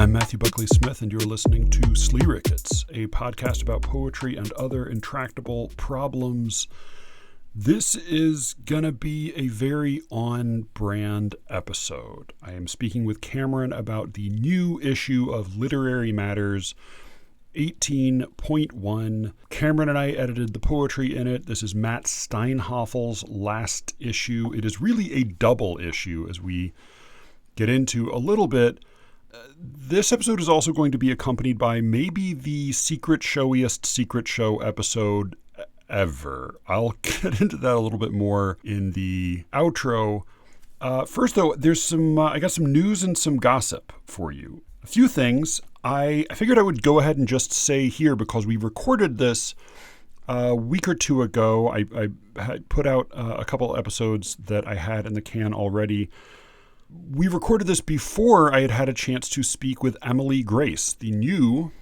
I'm Matthew Buckley Smith, and you're listening to SLEERICKETS, a podcast about poetry and other intractable problems. This is going to be a very on-brand episode. I am speaking with Cameron about the new issue of Literary Matters 18.1. Cameron and I edited the poetry in it. This is Matt Steinhoffel's last issue. It is really a double issue, as we get into a little bit. This episode is also going to be accompanied by maybe the showiest secret show episode ever. I'll get into that a little bit more in the outro. First, though, there's I got some news and some gossip for you. A few things. I figured I would go ahead and just say here, because we recorded this a week or two ago. I had put out a couple episodes that I had in the can already. We recorded this before I had had a chance to speak with Emily Grace, the new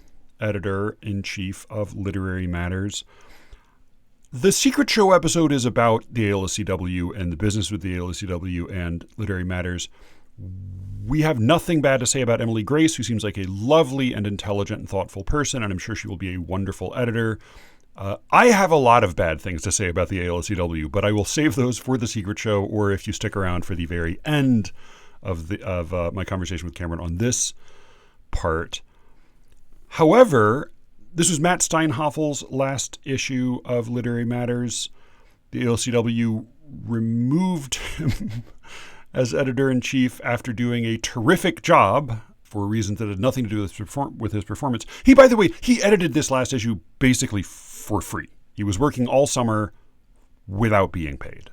editor-in-chief of Literary Matters. The Secret Show episode is about the ALSCW and the business with the ALSCW and Literary Matters. We have nothing bad to say about Emily Grace, who seems like a lovely and intelligent and thoughtful person, and I'm sure she will be a wonderful editor. I have a lot of bad things to say about the ALSCW, but I will save those for the Secret Show, or if you stick around for the very end of my conversation with Cameron on this part. However, this was Matt Steinhoffel's last issue of Literary Matters. The ALSCW removed him as editor-in-chief after doing a terrific job for reasons that had nothing to do with his performance. By the way, he edited this last issue basically for free. He was working all summer without being paid.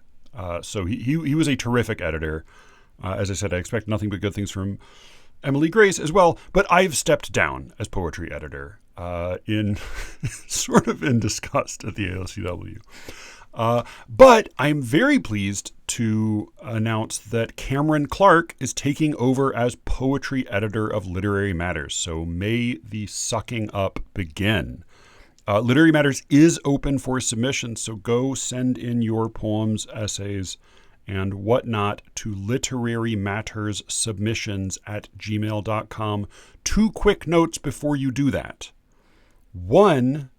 So he was a terrific editor. As I said, I expect nothing but good things from Emily Grace as well, but I've stepped down as poetry editor in sort of in disgust at the ALSCW. But I'm very pleased to announce that Cameron Clark is taking over as poetry editor of Literary Matters. So may the sucking up begin. Literary Matters is open for submissions, so go send in your poems, essays, and whatnot to literarymatterssubmissions@gmail.com. 2 quick notes before you do that. 1,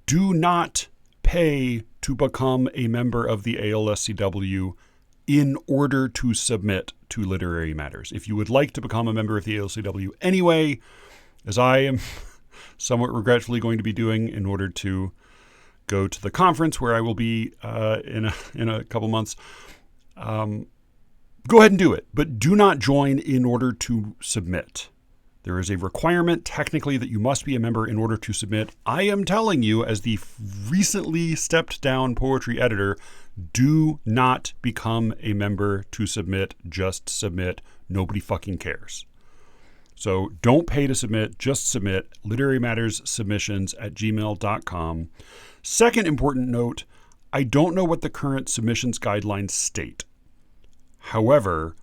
do not pay to become a member of the ALSCW in order to submit to Literary Matters. If you would like to become a member of the ALSCW anyway, as I am somewhat regretfully going to be doing in order to go to the conference where I will be in a couple months, go ahead and do it. But do not join in order to submit. There is a requirement technically that you must be a member in order to submit. I am telling you, as the recently stepped down poetry editor, do not become a member to submit. Just submit. Nobody fucking cares. So don't pay to submit, just submit. literarymatterssubmissions@gmail.com. Second important note, I don't know what the current submissions guidelines state. However,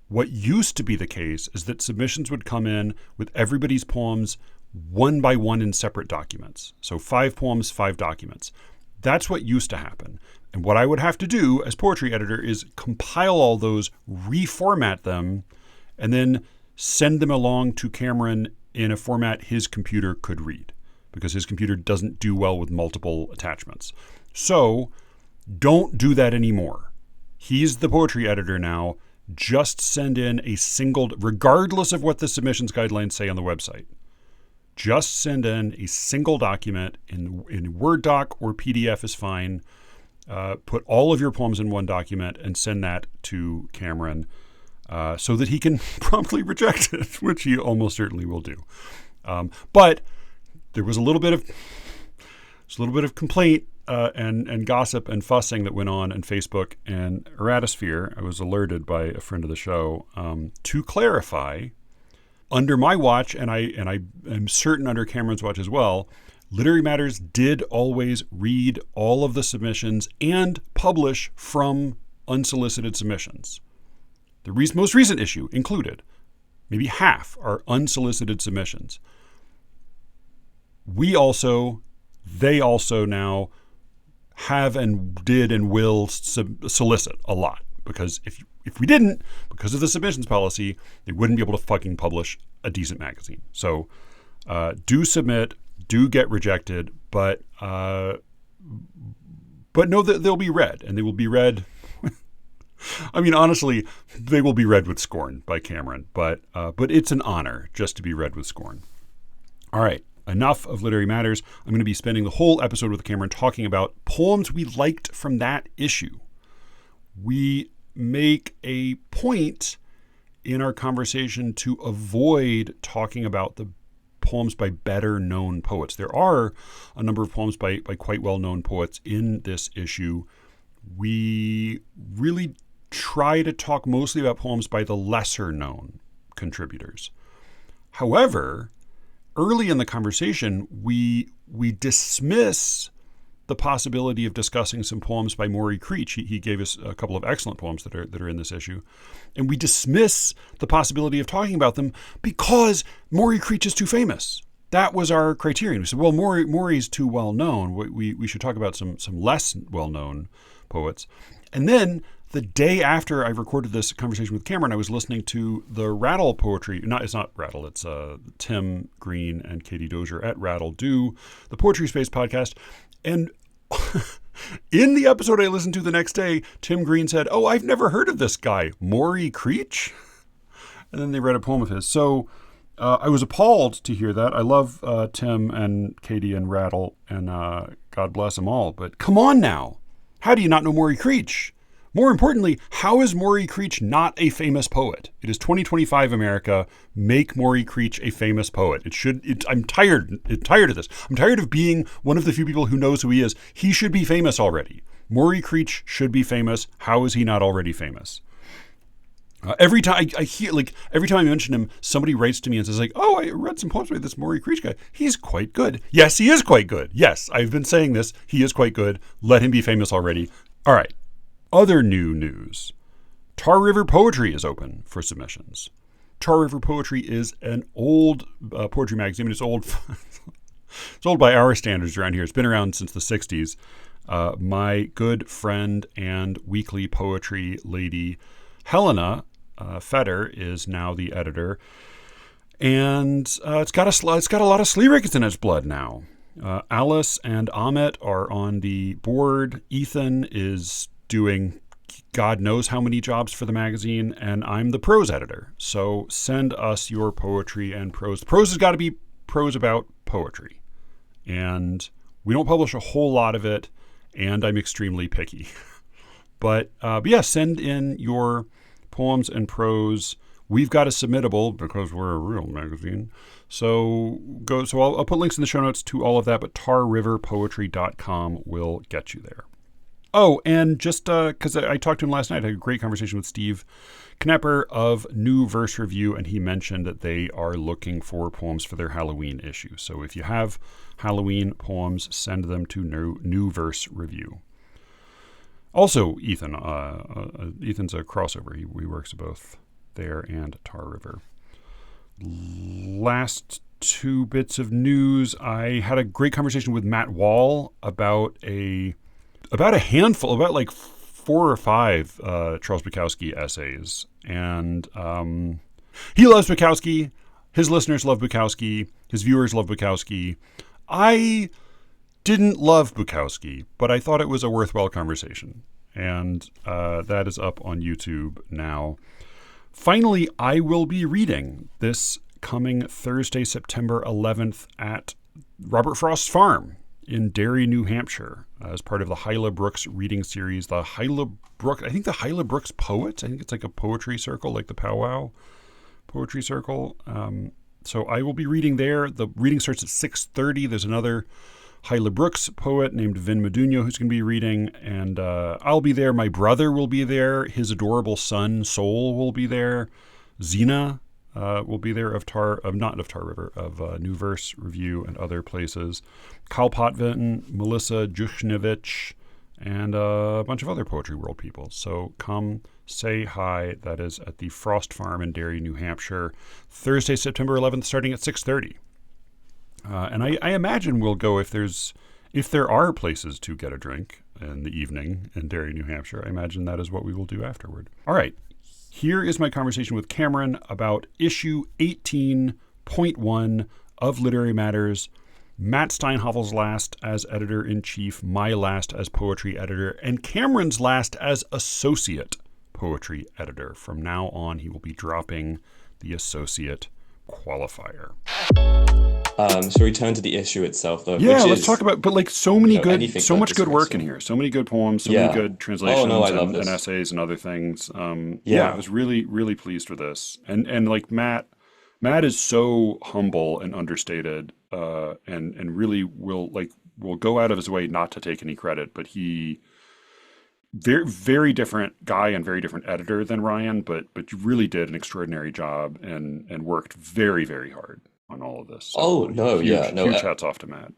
what used to be the case is that submissions would come in with everybody's poems one by one in separate documents. So 5 poems, 5 documents. That's what used to happen. And what I would have to do as poetry editor is compile all those, reformat them, and then send them along to Cameron in a format his computer could read, because his computer doesn't do well with multiple attachments. So don't do that anymore. He's the poetry editor now. Just send in a single, regardless of what the submissions guidelines say on the website, just send in a single document in Word doc or PDF is fine. Put all of your poems in one document and send that to Cameron so that he can promptly reject it, which he almost certainly will do. But there was a little bit of complaint and gossip and fussing that went on Facebook and Erratosphere. I was alerted by a friend of the show to clarify, under my watch, and I am certain under Cameron's watch as well, Literary Matters did always read all of the submissions and publish from unsolicited submissions. The most recent issue included maybe half are unsolicited submissions. They also now have and did and will solicit a lot, because if we didn't, because of the submissions policy, they wouldn't be able to fucking publish a decent magazine. So do submit, do get rejected, but know that they'll be read, and they will be read. I mean, honestly, they will be read with scorn by Cameron, but it's an honor just to be read with scorn. All right, enough of Literary Matters. I'm going to be spending the whole episode with Cameron talking about poems we liked from that issue. We make a point in our conversation to avoid talking about the poems by better known poets. There are a number of poems by quite well-known poets in this issue. We really try to talk mostly about poems by the lesser known contributors. However, early in the conversation, we dismiss the possibility of discussing some poems by Maury Creech. He gave us a couple of excellent poems that are in this issue. And we dismiss the possibility of talking about them because Maury Creech is too famous. That was our criterion. We said, well, Maury's too well known. We should talk about some less well known poets. And then the day after I recorded this conversation with Cameron, I was listening to the Rattle poetry. It's not Rattle. It's Tim Green and Katie Dozier at Rattle do the Poetry Space podcast. And in the episode I listened to the next day, Tim Green said, "Oh, I've never heard of this guy, Maury Creech." And then they read a poem of his. So I was appalled to hear that. I love Tim and Katie and Rattle, and God bless them all. But come on now. How do you not know Maury Creech? More importantly, how is Maury Creech not a famous poet? It is 2025 America. Make Maury Creech a famous poet. I'm tired of this. I'm tired of being one of the few people who knows who he is. He should be famous already. Maury Creech should be famous. How is he not already famous? Every time I mention him, somebody writes to me and says "Oh, I read some poems by this Maury Creech guy. He's quite good." Yes, he is quite good. Yes, I've been saying this. He is quite good. Let him be famous already. All right. Other new news. Tar River Poetry is open for submissions. Tar River Poetry is an old poetry magazine. It's old. It's old by our standards around here. It's been around since the 60s. My good friend and weekly poetry lady, Helena Feder, is now the editor. And it's got a lot of SLEERICKETS in its blood now. Alice and Amit are on the board. Ethan is doing God knows how many jobs for the magazine, and I'm the prose editor. So send us your poetry and prose. Prose has got to be prose about poetry. And we don't publish a whole lot of it, and I'm extremely picky. But yeah, send in your poems and prose. We've got a submittable because we're a real magazine. So I'll put links in the show notes to all of that, but tarriverpoetry.com will get you there. Oh, and just because I talked to him last night, I had a great conversation with Steve Knepper of New Verse Review, and he mentioned that they are looking for poems for their Halloween issue. So if you have Halloween poems, send them to New Verse Review. Also, Ethan's a crossover. He works both there and Tar River. Last two bits of news. I had a great conversation with Matt Wall about like 4 or 5 Charles Bukowski essays. And he loves Bukowski. His listeners love Bukowski. His viewers love Bukowski. I didn't love Bukowski, but I thought it was a worthwhile conversation. And that is up on YouTube now. Finally, I will be reading this coming Thursday, September 11th at Robert Frost's farm in Derry, New Hampshire, as part of the Hyla Brooks reading series. I think the Hyla Brooks Poets. I think it's like a poetry circle, like the Powwow Poetry Circle. So I will be reading there. The reading starts at 6:30. There's another Hyla Brooks poet named Vin Modugno who's going to be reading, and I'll be there. My brother will be there. His adorable son, Sol, will be there. Zena will be there of New Verse Review and other places. Kyle Potvin, Melissa Juchnovich, and a bunch of other Poetry World people. So come say hi. That is at the Frost Farm in Derry, New Hampshire, Thursday, September 11th, starting at 6:30. And I imagine we'll go if there are places to get a drink in the evening in Derry, New Hampshire. I imagine that is what we will do afterward. All right, Here is my conversation with Cameron about issue 18.1 of Literary Matters, Matt Steinhoffel's last as editor-in-chief, my last as poetry editor, and Cameron's last as associate poetry editor. From now on, he will be dropping the associate qualifier. So return to the issue itself, though. Yeah, which let's is, talk about, but like so many good, so but much good work in disgraceful. here, so many good poems, so Yeah. many good translations I love and this. essays and other things. Yeah. I was really, really pleased with this. And like Matt is so humble and understated, and really will go out of his way not to take any credit, but he very, very different guy and very different editor than Ryan, but really did an extraordinary job and worked very, very hard on all of this. So Oh, no, yeah, no. huge hats off to Matt.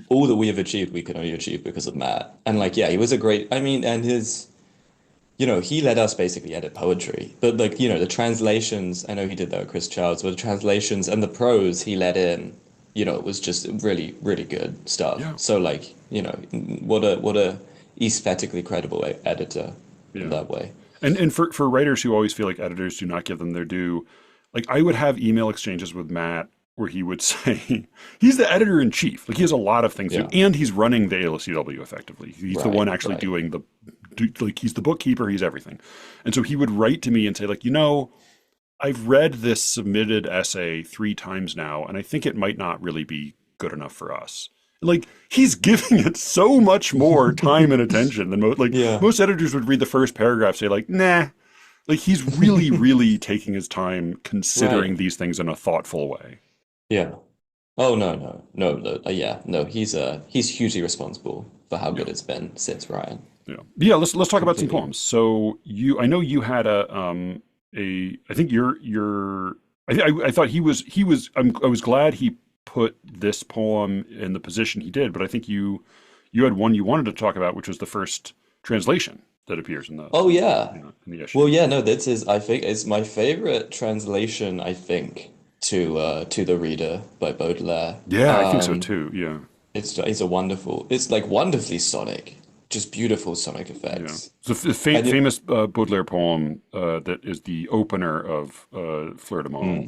All that we have achieved, we can only achieve because of Matt. And like, yeah, he was a great, I mean, and he let us basically edit poetry. But like, the translations, I know he did that with Chris Childs, but the translations and the prose he let in, it was just really, really good stuff. Yeah. So like, what a aesthetically credible editor in that way. And for writers who always feel like editors do not give them their due, like I would have email exchanges with Matt where he would say he's the editor in chief. Like he has a lot of things to do, and he's running the ALSCW effectively. He's the one actually doing he's the bookkeeper, he's everything. And so he would write to me and say like, I've read this submitted essay 3 times now, and I think it might not really be good enough for us. Like he's giving it so much more time and attention than most editors would read the first paragraph, say like, nah. Like he's really, really taking his time considering these things in a thoughtful way. Yeah. Oh no. Yeah. No, he's hugely responsible for how good it's been since Ryan. Yeah. Let's talk about some poems. So I know you had I think I thought I was glad he put this poem in the position he did, but I think you had one you wanted to talk about, which was the first translation that appears in the in the issue. Well, yeah, no, I think it's my favorite translation, I think, to the Reader by Baudelaire. Yeah, I think so too. Yeah. It's like wonderfully sonic, just beautiful sonic effects. Yeah. It's a famous Baudelaire poem that is the opener of Fleur de Mal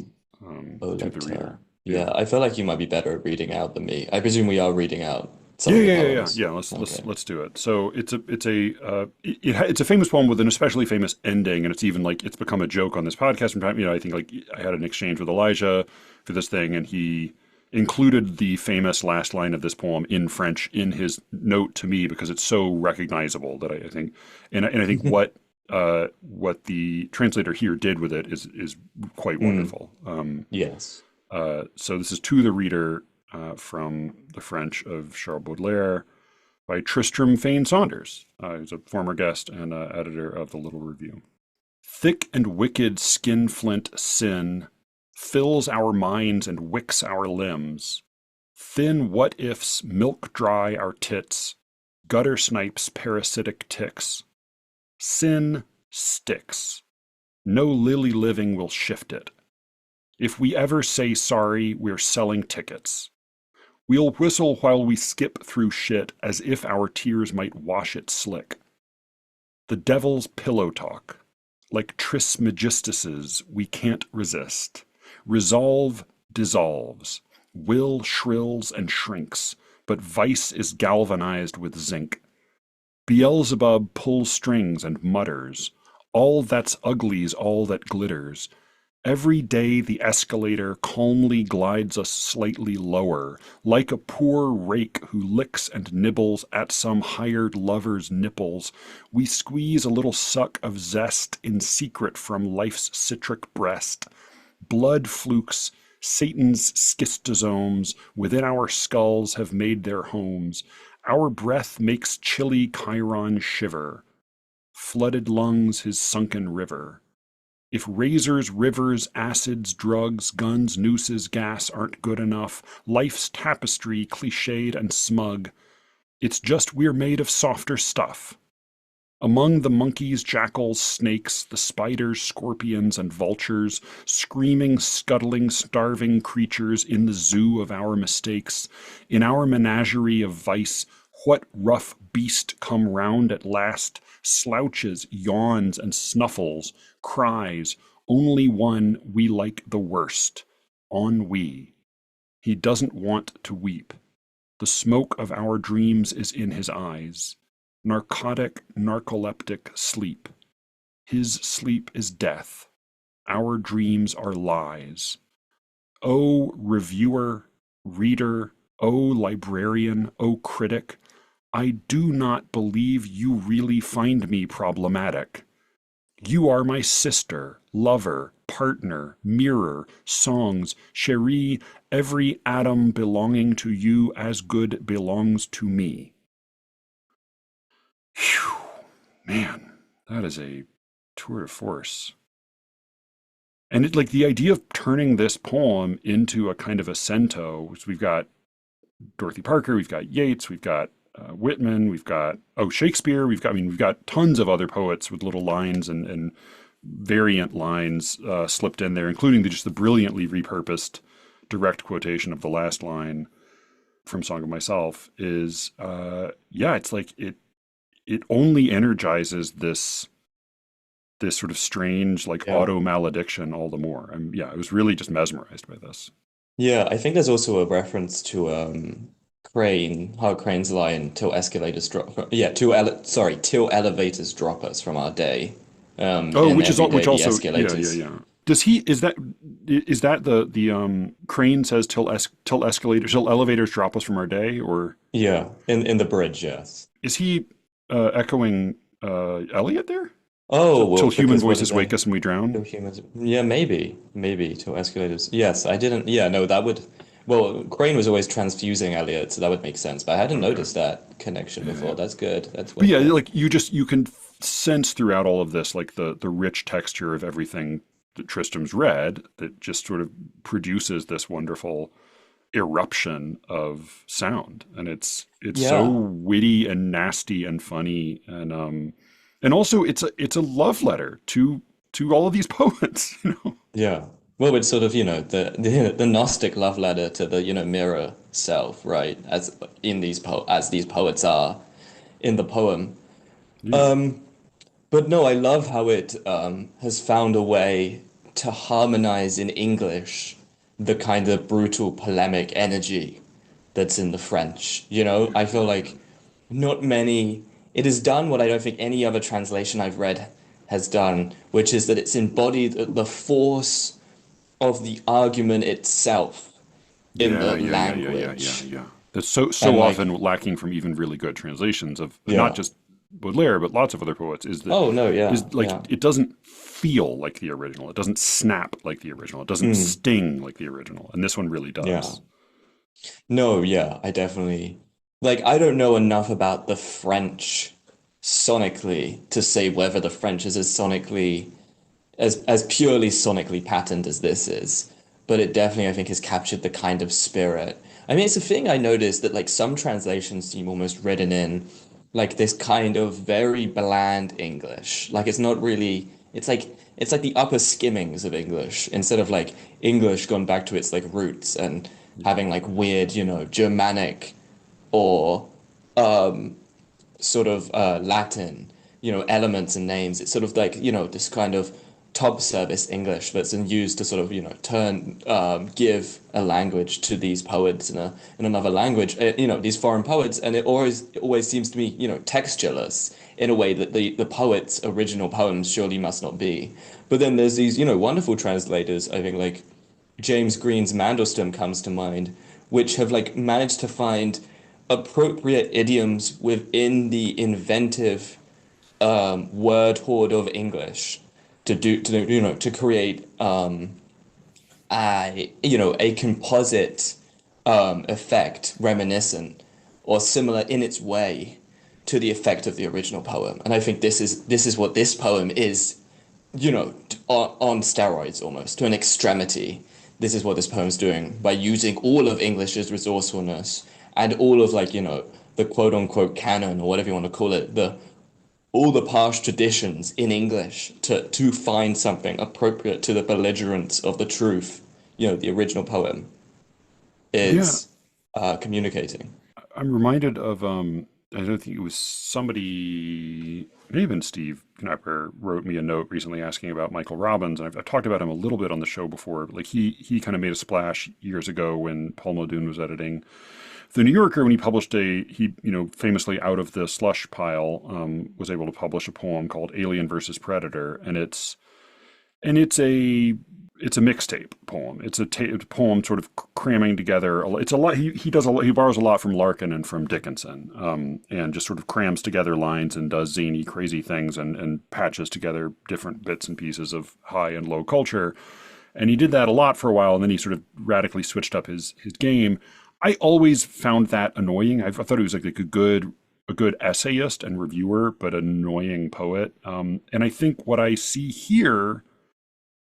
to the Reader. Yeah, I feel like you might be better at reading out than me. I presume we are reading out some of the poems. Yeah. Let's do it. So it's a famous poem with an especially famous ending, and it's even like it's become a joke on this podcast from time. I think like I had an exchange with Elijah for this thing, and he included the famous last line of this poem in French in his note to me because it's so recognizable that I think, and I think what the translator here did with it is quite wonderful. Yes. So this is To the Reader from the French of Charles Baudelaire by Tristram Fane Saunders, who's a former guest and editor of the Little Review. Thick and wicked skinflint sin fills our minds and wicks our limbs. Thin what-ifs milk dry our tits, gutter snipes parasitic ticks. Sin sticks. No lily living will shift it. If we ever say sorry, we're selling tickets. We'll whistle while we skip through shit as if our tears might wash it slick. The devil's pillow talk, like Trismegistus's, we can't resist. Resolve dissolves, will shrills and shrinks, but vice is galvanized with zinc. Beelzebub pulls strings and mutters, all that's ugly's all that glitters. Every day the escalator calmly glides us slightly lower, like a poor rake who licks and nibbles at some hired lover's nipples. We squeeze a little suck of zest in secret from life's citric breast. Blood flukes, Satan's schistosomes, within our skulls have made their homes. Our breath makes chilly Chiron shiver. Flooded lungs his sunken river. If razors, rivers, acids, drugs, guns, nooses, gas aren't good enough, life's tapestry, cliched and smug, it's just we're made of softer stuff. Among the monkeys, jackals, snakes, the spiders, scorpions, and vultures, screaming, scuttling, starving creatures in the zoo of our mistakes, in our menagerie of vice, What rough beast come round at last slouches, yawns, and snuffles, cries, only one we like the worst, ennui. He doesn't want to weep. The smoke of our dreams is in his eyes. Narcotic, narcoleptic sleep. His sleep is death. Our dreams are lies. O reviewer, reader, O librarian, O critic, I do not believe you really find me problematic. You are my sister, lover, partner, mirror, songs, cherie, every atom belonging to you as good belongs to me. Phew, man, that is a tour de force. And it, like the idea of turning this poem into a kind of a cento, which we've got Dorothy Parker, we've got Yeats, we've got Whitman, we've got Shakespeare, we've got tons of other poets with little lines and variant lines slipped in there, including just the brilliantly repurposed direct quotation of the last line from Song of Myself. Is yeah, it's like it only energizes this sort of strange like Yeah. auto malediction all the more. Yeah, I was really just mesmerized by this. Yeah, I think there's also a reference to Crane, how Crane's line, till escalators drop. Yeah, till elevators drop us from our day. Oh, And every day which the also, yeah, yeah, escalators. yeah. Does he is that the Crane says till elevators drop us from our day, or Yeah, in the bridge, yes. is he echoing Eliot there? Oh, Till well, human because what did voices wake they? us and we drown. Till humans. Yeah, maybe till escalators. Yes, I didn't. Yeah, no, that would. Well, Crane was always transfusing Elliot, so that would make sense. But I hadn't Okay, noticed that connection yeah, before. yeah. That's good. That's But way yeah, good. like you can sense throughout all of this like the rich texture of everything that Tristram's read that just sort of produces this wonderful eruption of sound, and it's so Yeah, witty and nasty and funny, and also it's a love letter to all of these poets, you know. yeah. Well, it's sort of, the Gnostic love letter to the, mirror self, right? As these poets are in the poem. Yeah, But no, I love how it has found a way to harmonize in English the kind of brutal polemic energy that's in the French. I feel like not many, it has done what I don't think any other translation I've read has done, which is that it's embodied the force of the argument itself in yeah, the yeah, yeah, yeah, yeah, yeah, language. yeah. That's so And so like, often lacking from even really good translations of not yeah. just Baudelaire but lots of other poets Oh, no, yeah, is like yeah. it doesn't feel like the original. It doesn't snap like the original. It doesn't Mm, sting like the original. And this one really yeah. does. No, yeah, I definitely like I don't know enough about the French sonically to say whether the French is as purely sonically patterned as this is, but it definitely I think has captured the kind of spirit. I mean, it's a thing I noticed that like some translations seem almost written in like this kind of very bland English. Like it's not really it's like the upper skimmings of English instead of like English gone back to its like roots and having like weird, Germanic or sort of Latin, elements and names. It's sort of like, this kind of top service English that's been used to sort of, give a language to these poets in another language, these foreign poets, and it always seems to me, textureless in a way that the poet's original poems surely must not be. But then there's these, wonderful translators, I think like James Green's Mandelstam comes to mind, which have like managed to find appropriate idioms within the inventive word horde of English to create a composite effect reminiscent or similar in its way to the effect of the original poem. And I think this is what this poem is, on steroids almost to an extremity. This is what this poem's doing by using all of English's resourcefulness and all of like, the quote unquote canon or whatever you want to call it, the all the past traditions in English to find something appropriate to the belligerence of the truth, the original poem Yeah, is communicating. I'm reminded of I don't think it was somebody, maybe even Steve Knapper wrote me a note recently asking about Michael Robbins, and I've talked about him a little bit on the show before. Like he kind of made a splash years ago when Paul Muldoon was editing the New Yorker, when he published famously out of the slush pile, was able to publish a poem called Alien versus Predator, and it's a mixtape poem. It's a poem sort of cramming together. It's a lot. He does a lot. He borrows a lot from Larkin and from Dickinson, and just sort of crams together lines and does zany, crazy things and patches together different bits and pieces of high and low culture. And he did that a lot for a while, and then he sort of radically switched up his game. I always found that annoying. I thought he was like a good essayist and reviewer, but an annoying poet. And I think what I see here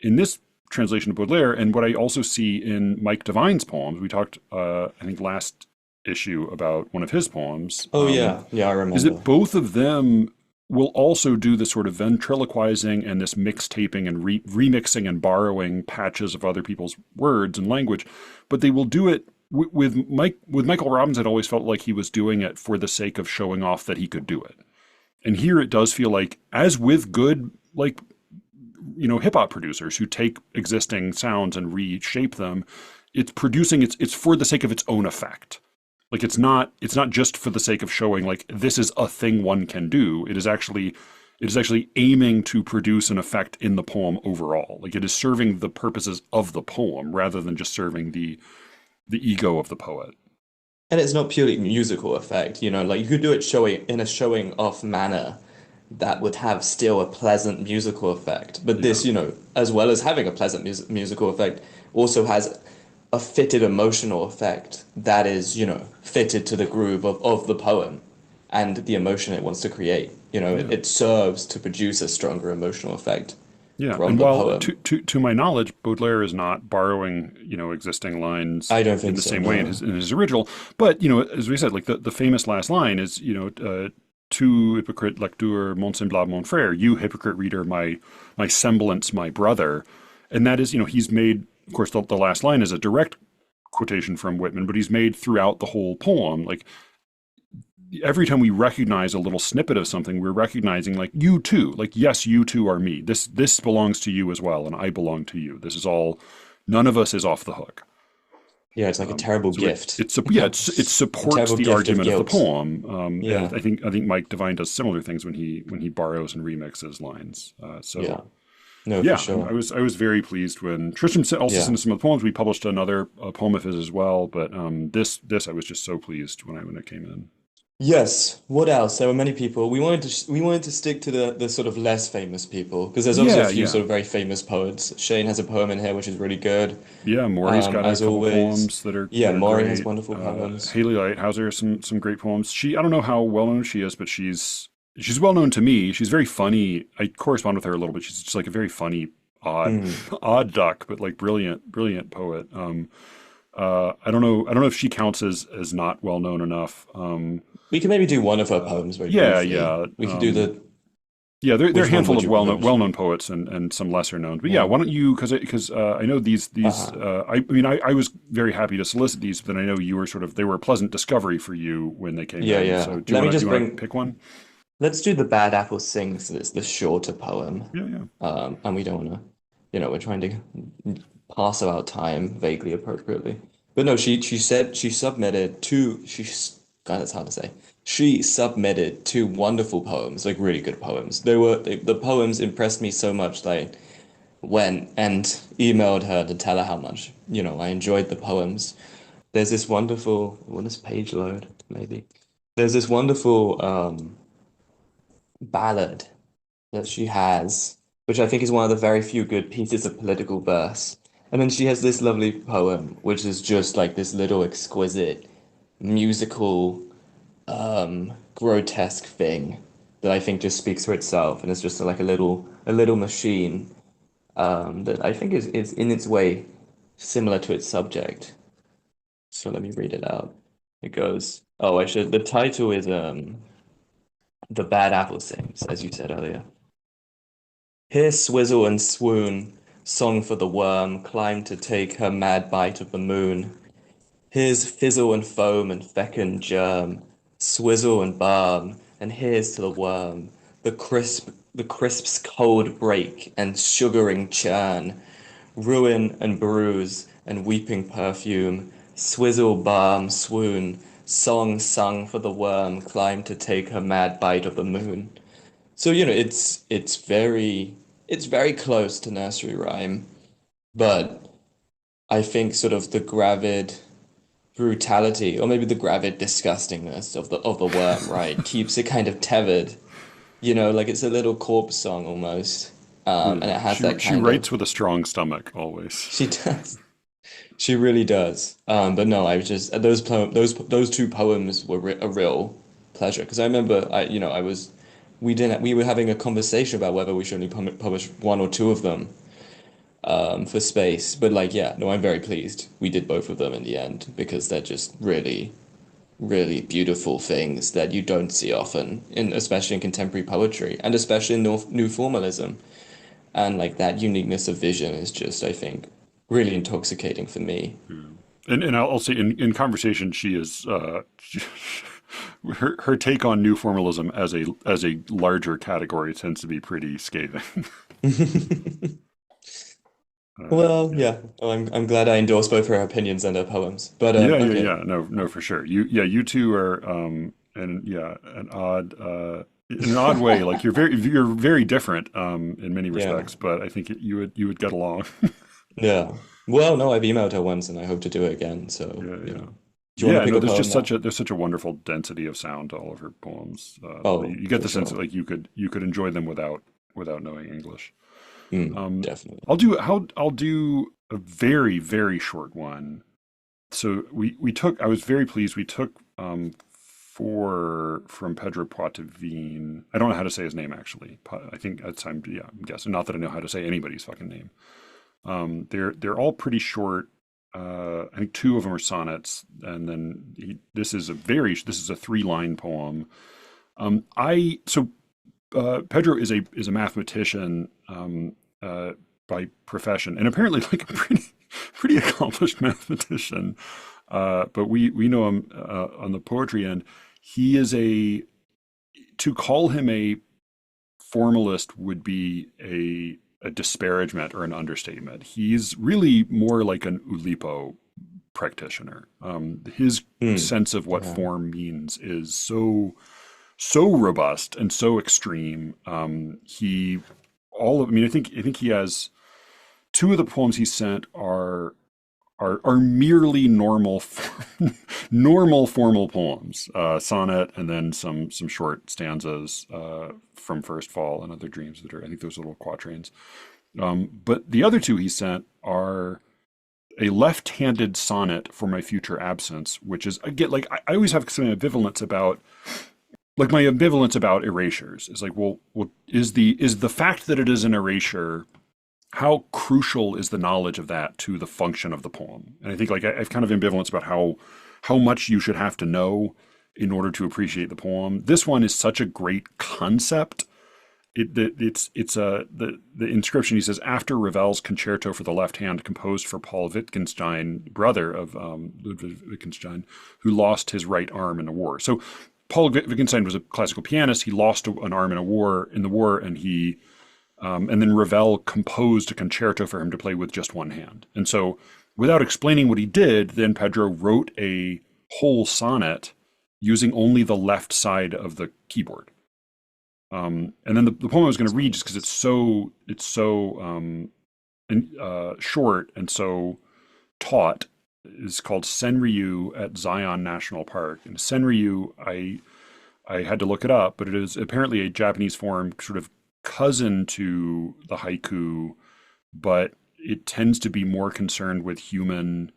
in this translation of Baudelaire, and what I also see in Mike Devine's poems, we talked, I think, last issue about one of his poems. Oh yeah, yeah, I Is remember. that both of them will also do this sort of ventriloquizing and this mixtaping and remixing and borrowing patches of other people's words and language, but they will do it with Michael Robbins. It always felt like he was doing it for the sake of showing off that he could do it. And here it does feel like, as with good, like, hip hop producers who take existing sounds and reshape them, it's for the sake of its own effect. Like it's not just for the sake of showing like this is a thing one can do. It is actually aiming to produce an effect in the poem overall. Like it is serving the purposes of the poem rather than just serving the ego of the poet. And it's not purely musical effect, like you could do it showing in a showing off manner that would have still a pleasant musical effect. But Yeah. this, as well as having a pleasant musical effect, also has a fitted emotional effect that is, fitted to the groove of the poem and the emotion it wants to create. Yeah. It serves to produce a stronger emotional effect Yeah. from And the while poem. to my knowledge, Baudelaire is not borrowing, existing lines I don't in think the so, same way in no. his original. But, as we said, like the famous last line is, tu hypocrite lecteur, mon semblable, mon frère, you hypocrite reader, my semblance, my brother. And that is, he's made, of course, the last line is a direct quotation from Whitman, but he's made throughout the whole poem. Like every time we recognize a little snippet of something, we're recognizing like you too, like, yes, you too are me. This belongs to you as well. And I belong to you. This is all, none of us is off the hook. Yeah, it's like a terrible So gift. it A supports terrible the gift of argument of the guilt. poem, and Yeah, I think Mike Devine does similar things when he borrows and remixes lines. yeah. No, for Yeah, I sure. was I was very pleased when Tristram also Yeah. sent us some of the poems. We published another poem of his as well, but this I was just so pleased when it came in. Yes. What else? There were many people. We wanted to stick to the sort of less famous people because there's obviously a Yeah, few yeah, sort of very famous poets. Shane has a poem in here which is really good. yeah. Maury's got a As couple always. poems that are Yeah, that are Maury has great. wonderful poems. Haley Lighthouser has some great poems. I don't know how well known she is, but she's well known to me. She's very funny. I correspond with her a little bit. She's just like a very funny, odd, Mm. odd duck, but like brilliant poet. I don't know if she counts as not well known enough. We can maybe do one of her poems very Yeah, briefly. yeah. We could do the Yeah, there are a which one handful would of you well propose? known poets and some lesser known. But yeah, Yeah. why don't you? Because I know these. Uh-huh. I was very happy to solicit these, but then I know you were they were a pleasant discovery for you when they came Yeah, in. yeah. So do you Let me want to just pick one? let's do The Bad Apple Sings. It's the shorter poem. Yeah, yeah. And we don't want to, we're trying to pass about time vaguely appropriately. But no, she said she submitted two, God, that's hard to say. She submitted two wonderful poems, like really good poems. The poems impressed me so much that I went and emailed her to tell her how much, I enjoyed the poems. There's this wonderful, will this page load? Maybe. There's this wonderful ballad that she has, which I think is one of the very few good pieces of political verse. And then she has this lovely poem, which is just like this little exquisite musical, grotesque thing that I think just speaks for itself, and it's just like a little machine that I think is in its way similar to its subject. So let me read it out. It goes, oh, I should. The title is "The Bad Apple Sings," as you said earlier. Here swizzle and swoon, song for the worm, climb to take her mad bite of the moon. Here's fizzle and foam and feck and germ, Swizzle and balm, and here's to the worm. The crisp's cold break and sugaring churn. Ruin and bruise and weeping perfume. Swizzle, balm, swoon. Song sung for the worm climbed to take her mad bite of the moon. So, it's very close to nursery rhyme, but I think sort of the gravid brutality, or maybe the gravid disgustingness of the worm, right, keeps it kind of tethered. Like it's a little corpse song almost. And it has that She kind of. writes with a strong stomach always. She does. She really does. But no, I was just those two poems were a real pleasure because I remember I was we were having a conversation about whether we should only publish one or two of them for space. But like, yeah, no, I'm very pleased we did both of them in the end because they're just really, really beautiful things that you don't see often especially in contemporary poetry and especially in new formalism. And like that uniqueness of vision is just, I think, really intoxicating for me. Yeah. And I'll say in conversation, she is her take on new formalism as a larger category tends to be pretty scathing. Well, Yeah. yeah. Oh, I'm glad I endorse both her opinions and her poems. But okay. Yeah. No, no, for sure. You two are, and yeah, in an odd way. Like you're very different, in many Yeah. respects, but I think you would get along. Yeah. Well, no, I've emailed her once and I hope to do it again. So, Yeah, yeah. do you want to Yeah, pick no, a poem now? there's such a wonderful density of sound to all of her poems. Oh, You get for the sense that sure. like you could enjoy them without knowing English. Definitely. I'll do a very short one. So we took I was very pleased we took four from Pedro Poitevin. I don't know how to say his name actually. I think that's I'm guessing. Not that I know how to say anybody's fucking name. They're all pretty short. I think two of them are sonnets, and then this is a 3-line poem. I so Pedro is a mathematician by profession, and apparently like a pretty accomplished mathematician. But we know him on the poetry end. He is a to call him a formalist would be a disparagement or an understatement. He's really more like an Oulipo practitioner. His Hmm. sense of what Yeah. form means is so robust and so extreme. I mean, I think he has two of the poems he sent are merely normal formal poems, sonnet, and then some short stanzas from First Fall and Other Dreams that are I think those little quatrains. But the other two he sent are a left-handed sonnet for my future absence, which is again like I always have some ambivalence about like my ambivalence about erasures. Is like is the fact that it is an erasure how crucial is the knowledge of that to the function of the poem? And I think like I've kind of ambivalence about how much you should have to know in order to appreciate the poem. This one is such a great concept. The inscription he says after Ravel's concerto for the left hand composed for Paul Wittgenstein, brother of Ludwig Wittgenstein, who lost his right arm in the war. So Paul Wittgenstein was a classical pianist. He lost an arm in the war, and then Ravel composed a concerto for him to play with just one hand. And so, without explaining what he did, then Pedro wrote a whole sonnet using only the left side of the keyboard. And then the poem I was going to That's read, really just because nice. it's so short and so taut, is called Senryu at Zion National Park. And Senryu, I had to look it up, but it is apparently a Japanese form, sort of cousin to the haiku, but it tends to be more concerned with human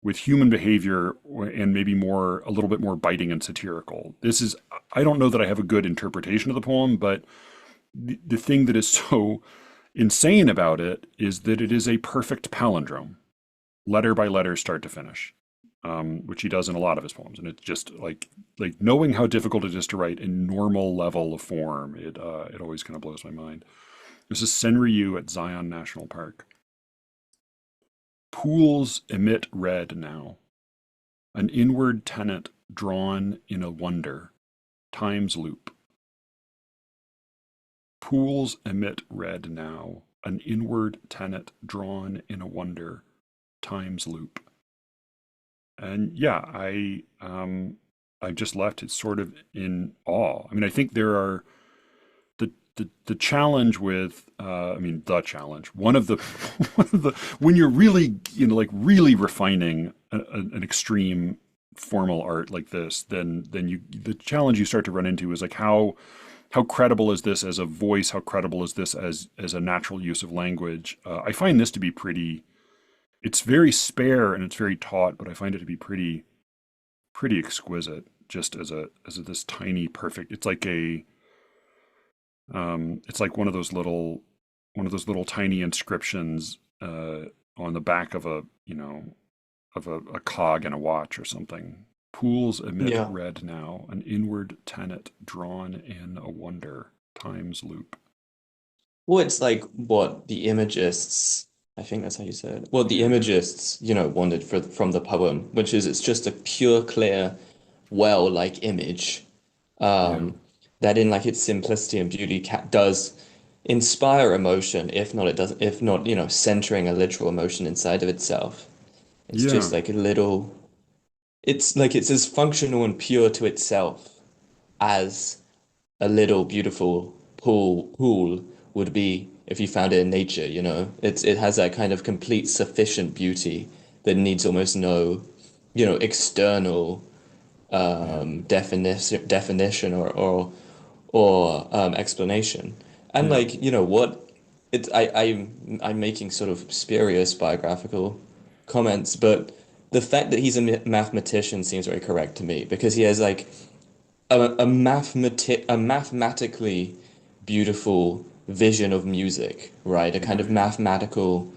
behavior and maybe more a little bit more biting and satirical. This is I don't know that I have a good interpretation of the poem, but the thing that is so insane about it is that it is a perfect palindrome, letter by letter, start to finish, which he does in a lot of his poems. And it's just like knowing how difficult it is to write a normal level of form. It always kind of blows my mind. This is Senryu at Zion National Park. Pools emit red now. An inward tenant drawn in a wonder, time's loop. Pools emit red now, an inward tenet drawn in a wonder, time's loop. And yeah, I just left it sort of in awe. I mean, I think there are the challenge with I mean the challenge one of the one of the when you're really like really refining an extreme formal art like this, then you the challenge you start to run into is like how credible is this as a voice? How credible is this as a natural use of language? I find this to be pretty. It's very spare and it's very taut, but I find it to be pretty exquisite. Just as a this tiny perfect. It's like one of those little tiny inscriptions on the back of a a cog in a watch or something. Pools emit Yeah. red now, an inward tenet drawn in a wonder, time's loop. Well, it's like what the imagists, I think that's how you say it. Well, the Yeah, imagists, wanted from the poem, which is it's just a pure, clear, well-like image, yeah, um, that in like its simplicity and beauty ca does inspire emotion, if not it doesn't, if not, centering a literal emotion inside of itself. It's just yeah, like a little, it's like it's as functional and pure to itself as a little beautiful pool would be if you found it in nature, you know. It has that kind of complete sufficient beauty that needs almost no, external yeah, definition or explanation. And yeah. like, what I'm making sort of spurious biographical comments, but the fact that he's a mathematician seems very correct to me because he has like a mathematically beautiful vision of music, right? A kind of Right. mathematical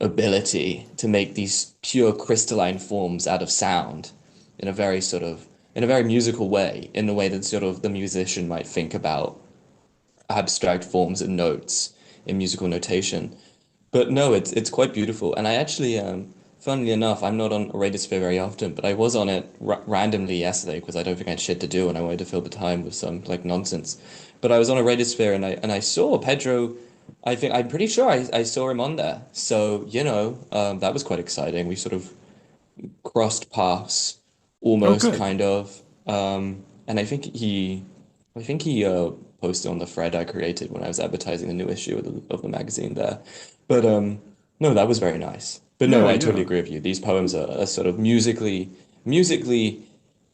ability to make these pure crystalline forms out of sound in a very sort of in a very musical way, in the way that sort of the musician might think about abstract forms and notes in musical notation. But no, it's quite beautiful. And I actually, funnily enough, I'm not on Radisphere very often, but I was on it randomly yesterday because I don't think I had shit to do and I wanted to fill the time with some like nonsense. But I was on a Radisphere and I saw Pedro. I think I'm pretty sure I saw him on there. So, that was quite exciting. We sort of crossed paths, Oh, almost good. kind of. And I think he posted on the thread I created when I was advertising the new issue of the magazine there. But no, that was very nice. But no, Yeah, I totally yeah. agree with you. These poems are sort of musically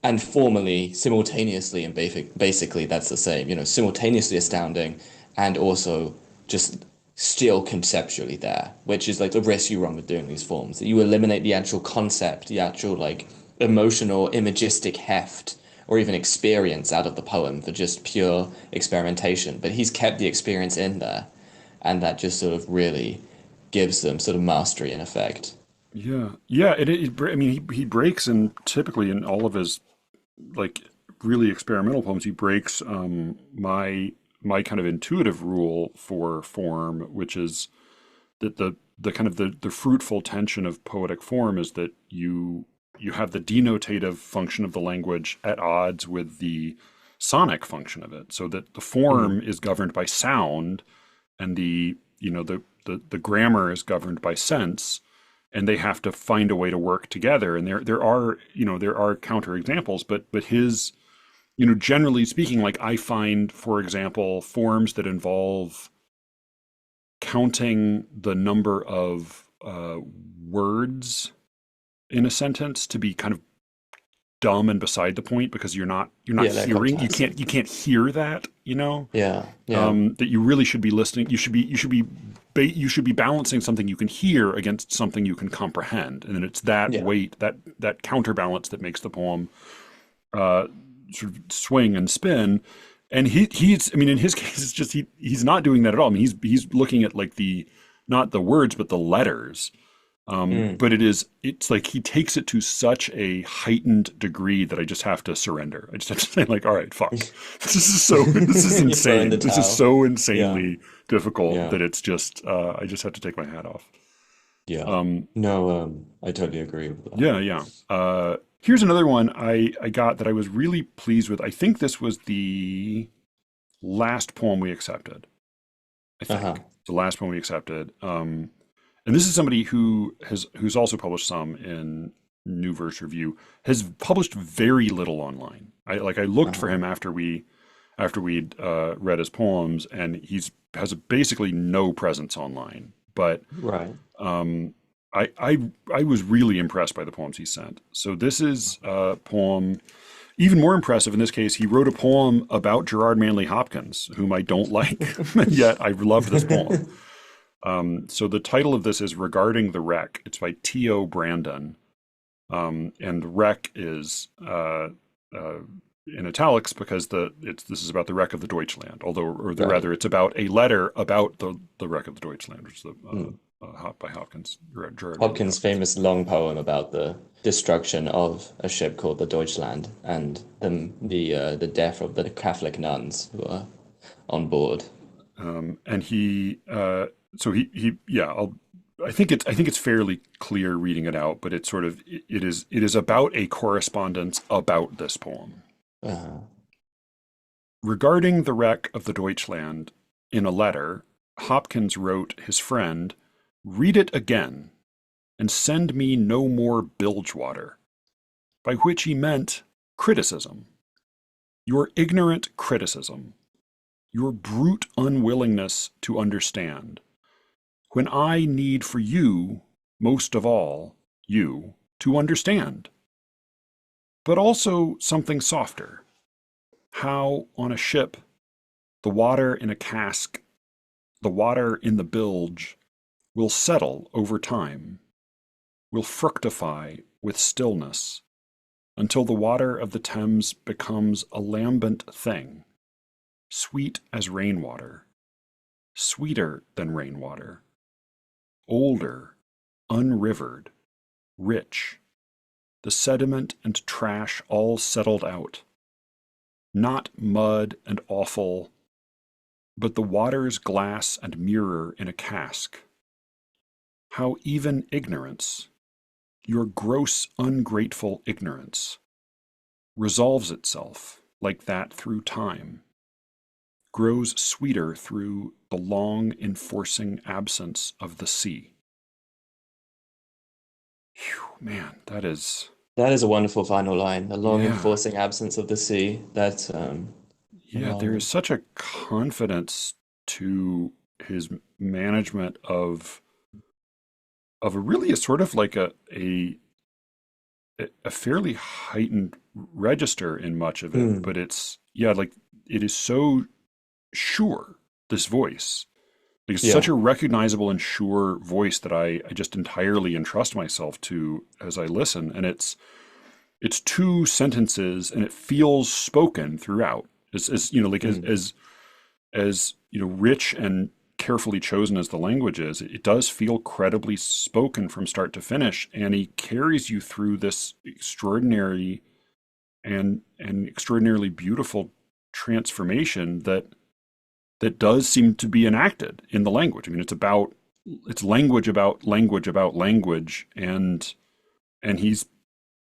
and formally, simultaneously, and basically that's the same. Simultaneously astounding, and also just still conceptually there, which is like the risk you run with doing these forms. That you eliminate the actual concept, the actual like emotional, imagistic heft, or even experience out of the poem for just pure experimentation. But he's kept the experience in there, and that just sort of really gives them sort of mastery in effect. Yeah, yeah. I mean, he breaks, and typically in all of his like really experimental poems, he breaks my kind of intuitive rule for form, which is that the kind of the fruitful tension of poetic form is that you have the denotative function of the language at odds with the sonic function of it, so that the form Mm. is governed by sound and the grammar is governed by sense, and they have to find a way to work together. And there are there are counter examples, but his generally speaking, like I find, for example, forms that involve counting the number of words in a sentence to be kind of dumb and beside the point, because you're not Yeah, they're hearing, contrasting. you can't hear that, Yeah, yeah, that you really should be listening. You should be balancing something you can hear against something you can comprehend, and then it's that yeah, weight, that counterbalance that makes the poem uh, sort of swing and spin. And he's I mean, in his case, it's just he's not doing that at all. I mean, he's looking at like the not the words but the letters. mm. But it's like he takes it to such a heightened degree that I just have to surrender. I just have to say, like, all right, fuck. This is You throw in the insane. This is towel. so Yeah, insanely difficult yeah, that it's just I just have to take my hat off. yeah. Um, No, I totally agree with that. yeah, yeah. Here's another one I got that I was really pleased with. I think this was the last poem we accepted. I Uh-huh. think the last poem we accepted. And this is somebody who's also published some in New Verse Review, has published very little online. I looked for Uh-huh. him after we'd read his poems, and he's has basically no presence online. But Right. um, I was really impressed by the poems he sent. So this is a poem. Even more impressive in this case, he wrote a poem about Gerard Manley Hopkins, whom I don't like, yet I love this poem. So the title of this is Regarding the Wreck. It's by T.O. Brandon. And wreck is uh, in italics because this is about the wreck of the Deutschland, Right. rather it's about a letter about the wreck of the Deutschland, which is Mm. by Hopkins, Gerard Manley Hopkins' Hopkins. famous long poem about the destruction of a ship called the Deutschland and the death of the Catholic nuns who are on board. And he he yeah I think it's fairly clear reading it out, but it's sort of it is about a correspondence about this poem. Uh, Regarding the wreck of the Deutschland, in a letter, Hopkins wrote his friend, "Read it again, and send me no more bilge water," by which he meant criticism, your ignorant criticism, your brute unwillingness to understand, when I need for you, most of all, you, to understand, but also something softer. How on a ship, the water in a cask, the water in the bilge, will settle over time, will fructify with stillness, until the water of the Thames becomes a lambent thing, sweet as rainwater, sweeter than rainwater, older, unrivered, rich, the sediment and trash all settled out, not mud and offal, but the water's glass and mirror in a cask. How even ignorance, your gross, ungrateful ignorance, resolves itself like that through time, grows sweeter through the long enforcing absence of the sea. Whew, man, that is, that is a wonderful final line. A long yeah, enforcing absence of the sea. That's yeah, there is um, such a confidence to his management of a really a sort of like a fairly heightened register in much of it, hmm. but it's yeah, like it is so sure, this voice. Like it's such Yeah. a recognizable and sure voice that I just entirely entrust myself to as I listen. And it's two sentences and it feels spoken throughout. As you know, like Hmm. as you know, rich and carefully chosen as the language is, it does feel credibly spoken from start to finish, and he carries you through this extraordinary and extraordinarily beautiful transformation that does seem to be enacted in the language. I mean, it's language about language about language, and he's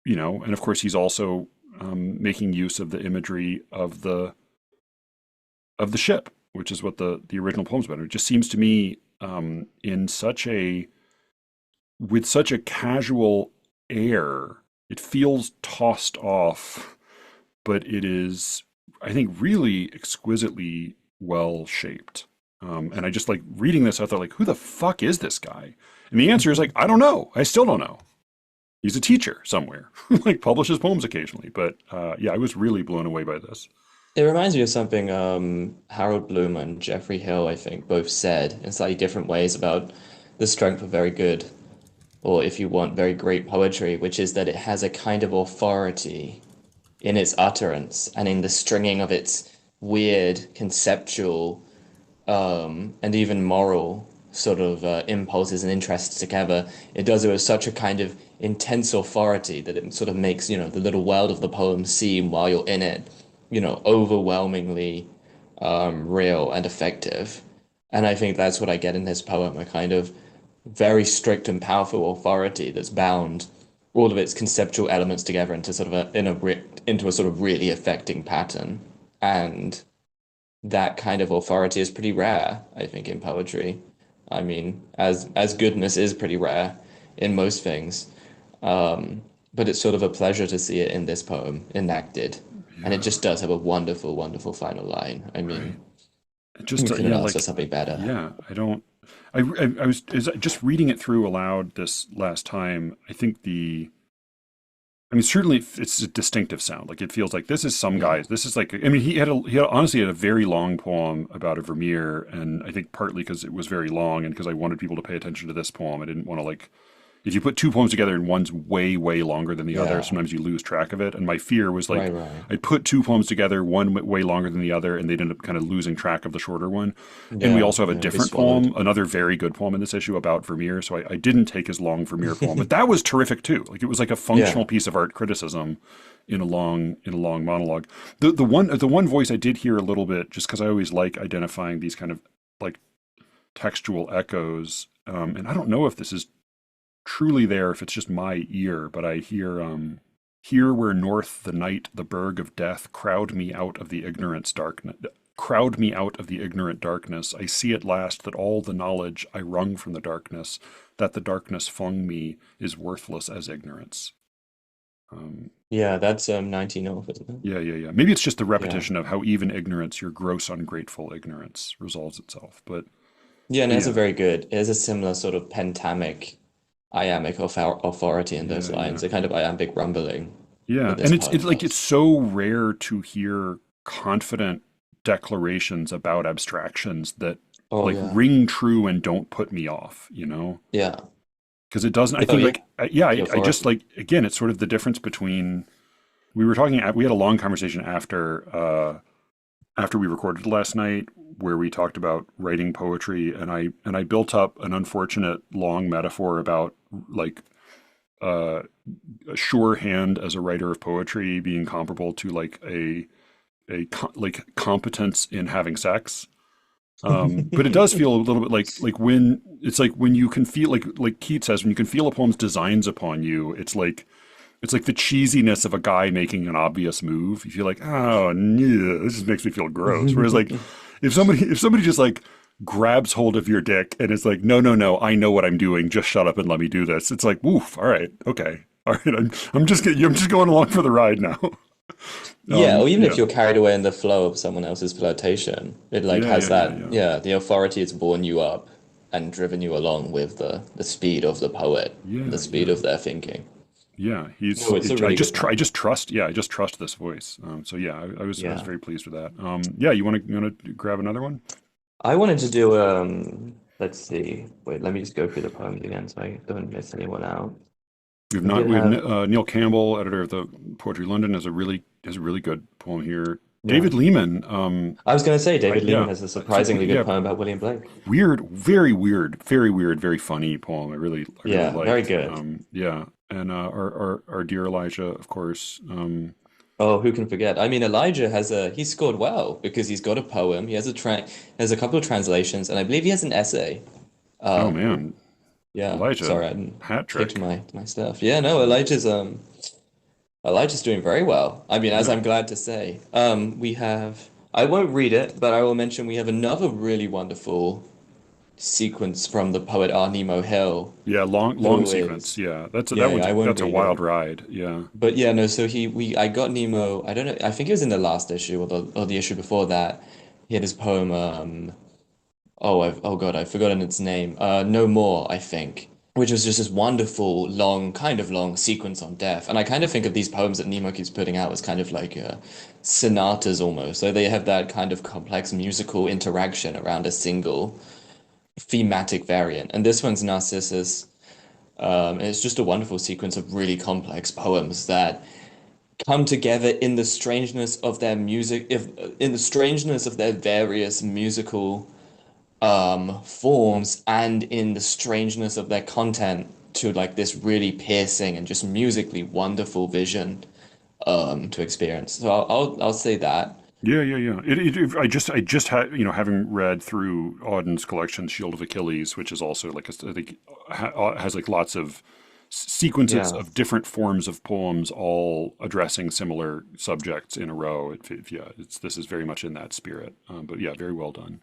and of course he's also making use of the imagery of the ship, which is what the original poem's about. It just seems to me in such a with such a casual air, it feels tossed off, but it is, I think, really exquisitely well shaped. And I just like reading this, I thought, like, who the fuck is this guy? And the answer is like, I don't know. I still don't know. He's a teacher somewhere, like publishes poems occasionally. But yeah, I was really blown away by this. It reminds me of something Harold Bloom and Jeffrey Hill, I think, both said in slightly different ways about the strength of very good, or if you want, very great poetry, which is that it has a kind of authority in its utterance and in the stringing of its weird conceptual and even moral sort of impulses and interests together. It does it with such a kind of intense authority that it sort of makes, the little world of the poem seem while you're in it, overwhelmingly real and effective. And I think that's what I get in this poem, a kind of very strict and powerful authority that's bound. all of its conceptual elements together into sort of into a sort of really affecting pattern. And that kind of authority is pretty rare, I think, in poetry. I mean, as goodness is pretty rare in most things. But it's sort of a pleasure to see it in this poem enacted. And it Yeah, just does have a wonderful, wonderful final line. I right. mean, It just you couldn't yeah, ask for like something better. yeah, I don't. I was just reading it through aloud this last time. I think I mean, certainly it's a distinctive sound. Like it feels like this is some Yeah. guys. This is like, I mean, he had honestly had a very long poem about a Vermeer, and I think partly because it was very long and because I wanted people to pay attention to this poem. I didn't want to like, if you put two poems together and one's way, way longer than the other, Yeah. sometimes you lose track of it. And my fear was like, Right, right. I'd put two poems together, one way longer than the other, and they'd end up kind of losing track of the shorter one. And we Yeah. also have a Yeah. Be different swallowed. poem, another very good poem in this issue about Vermeer. So I didn't take his long Vermeer poem, but that was terrific too. Like it was like a Yeah. functional piece of art criticism in a long monologue. The one voice I did hear a little bit, just because I always like identifying these kind of like textual echoes. And I don't know if this is truly there, if it's just my ear, but I hear here where north the night, the burg of death, crowd me out of the ignorant darkness. I see at last that all the knowledge I wrung from the darkness, that the darkness flung me, is worthless as ignorance. Um, Yeah. That's 19 off, isn't it? yeah, yeah, yeah. Maybe it's just the Yeah. repetition of how even ignorance, your gross, ungrateful ignorance, resolves itself. Yeah. And it But has a yeah, very good, it has a similar sort of pentamic, iambic authority in those yeah, yeah. lines, a kind of iambic rumbling Yeah, that this and it's poem like it's does. so rare to hear confident declarations about abstractions that Oh, like yeah. ring true and don't put me off, you know? Yeah. Because it doesn't. I Oh, think yeah. like yeah, The I just authority. like again, it's sort of the difference between we were talking. We had a long conversation after we recorded last night where we talked about writing poetry, and I built up an unfortunate long metaphor about like uh, a sure hand as a writer of poetry being comparable to like like competence in having sex. But it does feel a little bit like when it's like when you can feel like Keats says when you can feel a poem's designs upon you. It's like the cheesiness of a guy making an obvious move. You feel like, oh, yeah, this just makes me feel gross. Whereas like if somebody just like grabs hold of your dick and is like, no, no, no, I know what I'm doing. Just shut up and let me do this. It's like, woof. All right, okay, all right. I'm just going along for the ride now. Yeah, or even if Yeah, you're carried away in the flow of someone else's flirtation, it like yeah, has yeah, yeah, that, yeah, yeah, the authority has borne you up and driven you along with the speed of the poet, the yeah, speed yeah. of their thinking. Yeah, No, it's a really good I poem. just trust. Yeah, I just trust this voice. So yeah, I was Yeah. very pleased with that. Yeah, you want to grab another one? I wanted to do let's see. Wait, let me just go through the poems again so I don't miss anyone out. We have We not. did We have have, Neil Campbell, editor of the Poetry London, has a really good poem here. yeah. David Lehman. I was gonna say David Lehman Yeah, has a it's a surprisingly good yeah, poem about William Blake. weird, very funny poem. I really Yeah, very liked. good. Yeah, and our dear Elijah, of course. Oh, who can forget? I mean, Elijah he scored well because he's got a poem. He has has a couple of translations, and I believe he has an essay. Oh Um, man, yeah, Elijah, sorry, I didn't hat kicked trick. my stuff. Yeah, no, Elijah's doing very well. I mean, as Yeah, I'm glad to say. We have I won't read it, but I will mention we have another really wonderful sequence from the poet R. Nemo Hill, yeah, long who sequence. is Yeah, yeah, I won't that's a read wild it. ride. Yeah. But yeah, no, so I got Nemo, I don't know, I think it was in the last issue or the issue before that. He had his poem, oh God, I've forgotten its name. No More, I think, which was just this wonderful, kind of long sequence on death. And I kind of think of these poems that Nemo keeps putting out as kind of like sonatas almost. So they have that kind of complex musical interaction around a single thematic variant. And this one's Narcissus. And it's just a wonderful sequence of really complex poems that come together in the strangeness of their music, if in the strangeness of their various musical forms and in the strangeness of their content to like this really piercing and just musically wonderful vision to experience. So I'll say that. Yeah, yeah, yeah. I just had, having read through Auden's collection, Shield of Achilles, which is also like, I think, has like lots of sequences Yeah. of different forms of poems all addressing similar subjects in a row. Yeah, this is very much in that spirit. But yeah, very well done.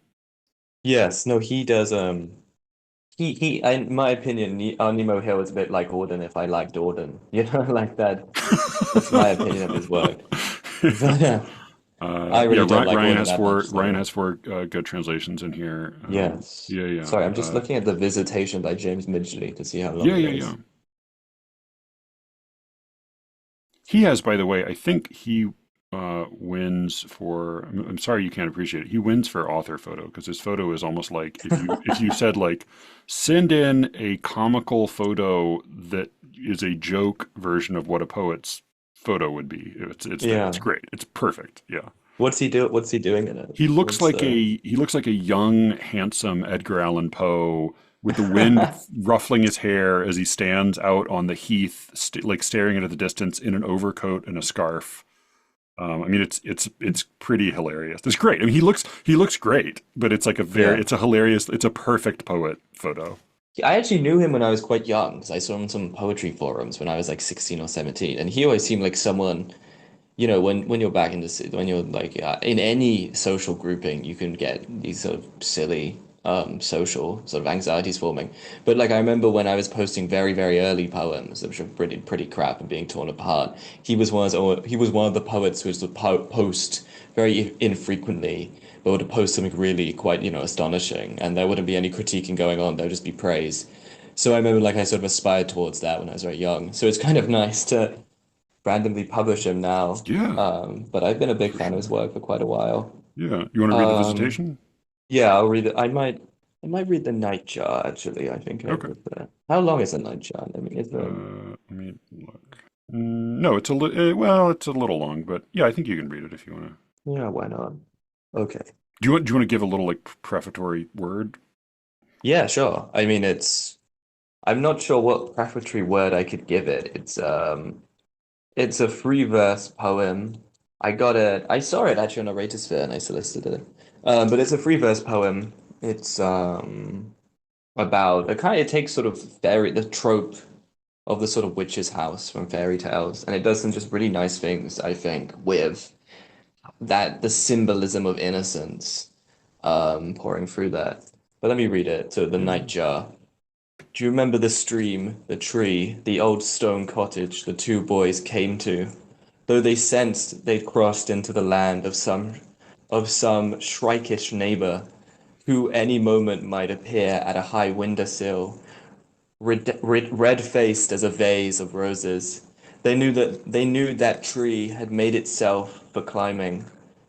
Yes. No, he does. In my opinion, Nemo Hill is a bit like Auden if I liked Auden. You know, like that. That's my opinion of his work. But I Yeah, really don't like Auden that much. Ryan So has four good translations in here. yes. Yeah, yeah, Sorry, I'm just looking at The Visitation by James Midgley to see how long yeah, it yeah, yeah. is. He has, by the way, I think he wins for. I'm sorry you can't appreciate it. He wins for author photo because his photo is almost like if you said like send in a comical photo that is a joke version of what a poet's photo would be. It's there. It's Yeah. great. It's perfect. Yeah. What's he doing in it? What's the He looks like a young, handsome Edgar Allan Poe with the wind ruffling his hair as he stands out on the heath, like staring into the distance in an overcoat and a scarf. I mean, it's pretty hilarious. It's great. I mean, he looks great, but it's like Yeah. it's a hilarious, it's a perfect poet photo. I actually knew him when I was quite young because I saw him on some poetry forums when I was like 16 or 17, and he always seemed like someone, when you're back in when you're like in any social grouping, you can get these sort of silly social sort of anxieties forming. But like I remember when I was posting very, very early poems, which were pretty crap and being torn apart, he was one of the poets who would post very infrequently, but would post something really quite, astonishing, and there wouldn't be any critiquing going on, there would just be praise. So I remember like I sort of aspired towards that when I was very young. So it's kind of nice to randomly publish him now. Yeah, But I've been a big for fan of his sure. work for quite a while. Yeah, you want to read the Um, Visitation? yeah, I'll read it. I might read the Nightjar actually. I think I Okay. would. How long is the Nightjar? I mean, is the Let me look. No, well, it's a little long, but yeah, I think you can read it if you want to. yeah, why not? Okay. Do you want to give a little like prefatory word? Yeah, sure. I mean, I'm not sure what prefatory word I could give it. It's a free verse poem. I saw it actually on a Rater's Fair and I solicited it. But it's a free verse poem. It's about it takes sort of the trope of the sort of witch's house from fairy tales, and it does some just really nice things, I think, with the symbolism of innocence pouring through that. But let me read it. So the Yeah. Nightjar. Do you remember the stream, the tree, the old stone cottage the two boys came to? Though they sensed they'd crossed into the land of some shriekish neighbor who any moment might appear at a high windowsill, red-faced as a vase of roses. They knew that tree had made itself for climbing.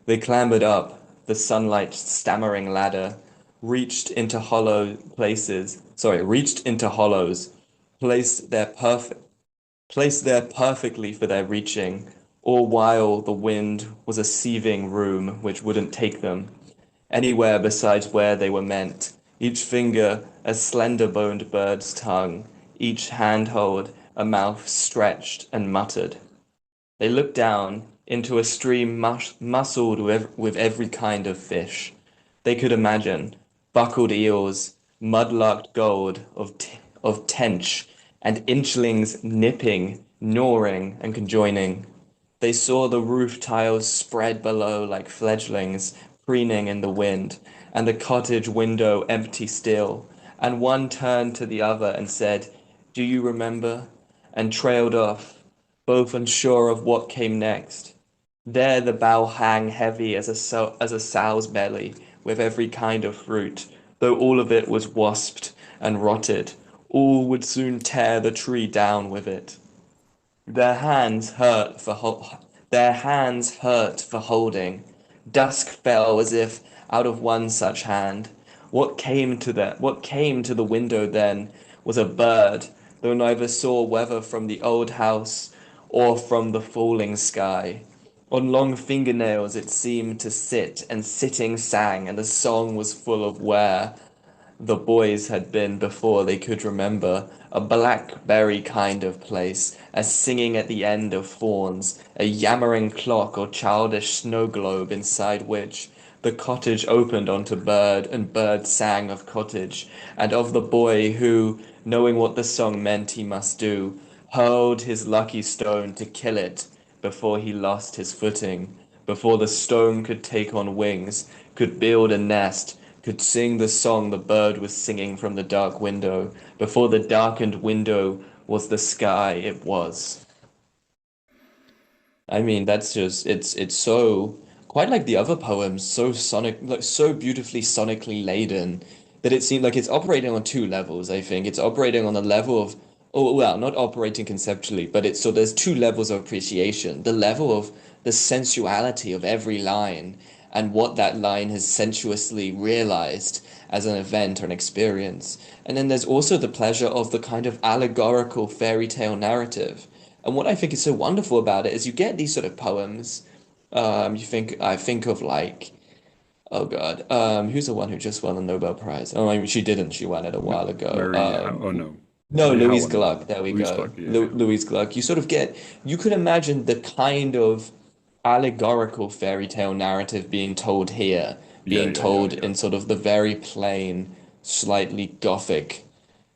They clambered up the sunlight stammering ladder, reached into hollows, placed there perfect placed there perfectly for their reaching, all while the wind was a seething room which wouldn't take them anywhere besides where they were meant, each finger a slender-boned bird's tongue, each handhold a mouth stretched and muttered. They looked down into a stream muscled with every kind of fish they could imagine, buckled eels, mudlarked gold of tench, and inchlings nipping, gnawing, and conjoining. They saw the roof tiles spread below like fledglings, preening in the wind, and the cottage window empty still, and one turned to the other and said, "Do you remember?" and trailed off, both unsure of what came next. There the bough hang heavy as a sow's belly, with every kind of fruit, though all of it was wasped and rotted. All would soon tear the tree down with it. Their hands hurt for holding. Dusk fell as if out of one such hand. What came to the window then was a bird, though neither saw whether from the old house or from the falling sky. On long fingernails it seemed to sit, and sitting sang, and the song was full of where the boys had been before they could remember, a blackberry kind of place, a singing at the end of thorns, a yammering clock or childish snow globe inside which, the cottage opened onto bird, and bird sang of cottage, and of the boy who, knowing what the song meant he must do, hurled his lucky stone to kill it before he lost his footing, before the stone could take on wings, could build a nest, could sing the song the bird was singing from the dark window, before the darkened window was the sky it was. I mean, that's just it's so quite like the other poems, so sonic, like so beautifully sonically laden that it seemed like it's operating on two levels, I think. It's operating on the level of, oh well, not operating conceptually, but it's so there's two levels of appreciation. The level of the sensuality of every line and what that line has sensuously realized as an event or an experience. And then there's also the pleasure of the kind of allegorical fairy tale narrative. And what I think is so wonderful about it is you get these sort of poems. I think of like, oh God, who's the one who just won the Nobel Prize? Oh, I mean, she didn't. She won it a while ago. Mary, oh no, No, Marie Louise Howell, Gluck. There we Louise go. Gluck, yeah, yeah, Louise Gluck. You sort of get, you could imagine the kind of allegorical fairy tale narrative being told here, yeah, being yeah, yeah, told yeah. in sort of the very plain, slightly gothic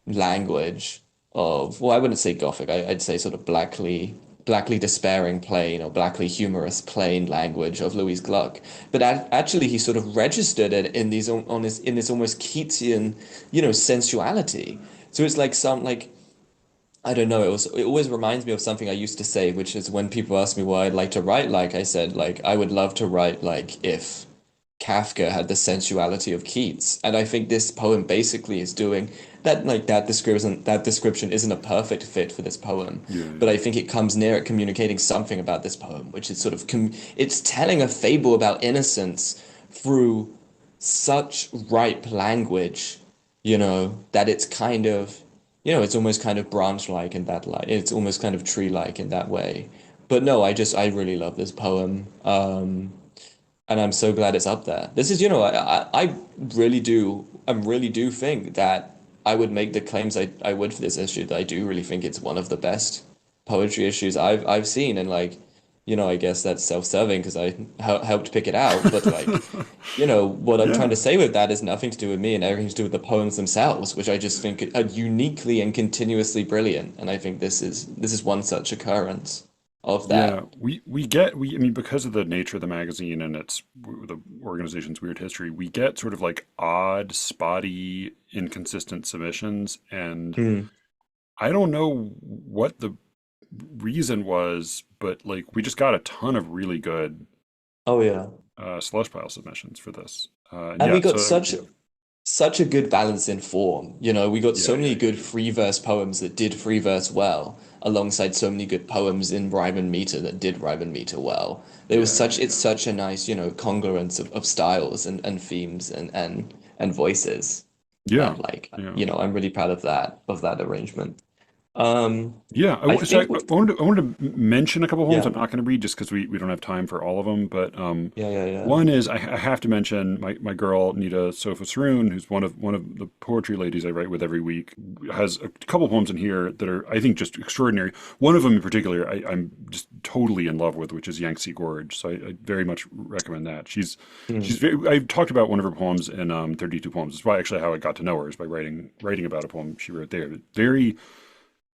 language of, well, I wouldn't say gothic. I'd say sort of blackly despairing plain or blackly humorous plain language of Louis Gluck. But actually, he sort of registered it in these on this in this almost Keatsian, sensuality. So it's like some like I don't know. It always reminds me of something I used to say, which is when people ask me what I'd like to write like, I said like I would love to write like if Kafka had the sensuality of Keats. And I think this poem basically is doing that like that description isn't a perfect fit for this poem, Yeah, but yeah. I think it comes near it communicating something about this poem, which is sort of it's telling a fable about innocence through such ripe language, that it's kind of it's almost kind of branch-like in that light. It's almost kind of tree-like in that way. But no, I really love this poem. And I'm so glad it's up there. This is, I really do think that I would make the claims I would for this issue, that I do really think it's one of the best poetry issues I've seen. And like, I guess that's self-serving because I helped pick it out. But like, what I'm trying Yeah. to say with that is nothing to do with me and everything to do with the poems themselves, which I just think are uniquely and continuously brilliant. And I think this is one such occurrence of Yeah, that. I mean, because of the nature of the magazine and the organization's weird history, we get sort of like odd, spotty, inconsistent submissions, and Hmm. I don't know what the reason was, but like we just got a ton of really good Oh yeah. slush pile submissions for this. And And we yeah, got so such a good balance in form. We got yeah, so yeah, many yeah, good free verse poems that did free verse well, alongside so many good poems in rhyme and meter that did rhyme and meter well. There was yeah, such yeah, it's yeah, such a nice, congruence of styles and themes and voices yeah, that like, yeah. I'm really proud of that arrangement. Um, Yeah, I so think we I wanted to mention a couple of poems. yeah, I'm not going to read just because we don't have time for all of them. But yeah, yeah, yeah. one is I have to mention my girl Nita Sofa Saroon, who's one of the poetry ladies I write with every week, has a couple poems in here that are I think just extraordinary. One of them in particular I'm just totally in love with, which is Yangtze Gorge. So I very much recommend that. She's Hmm. very, I've talked about one of her poems in 32 poems. It's why actually how I got to know her is by writing about a poem she wrote there.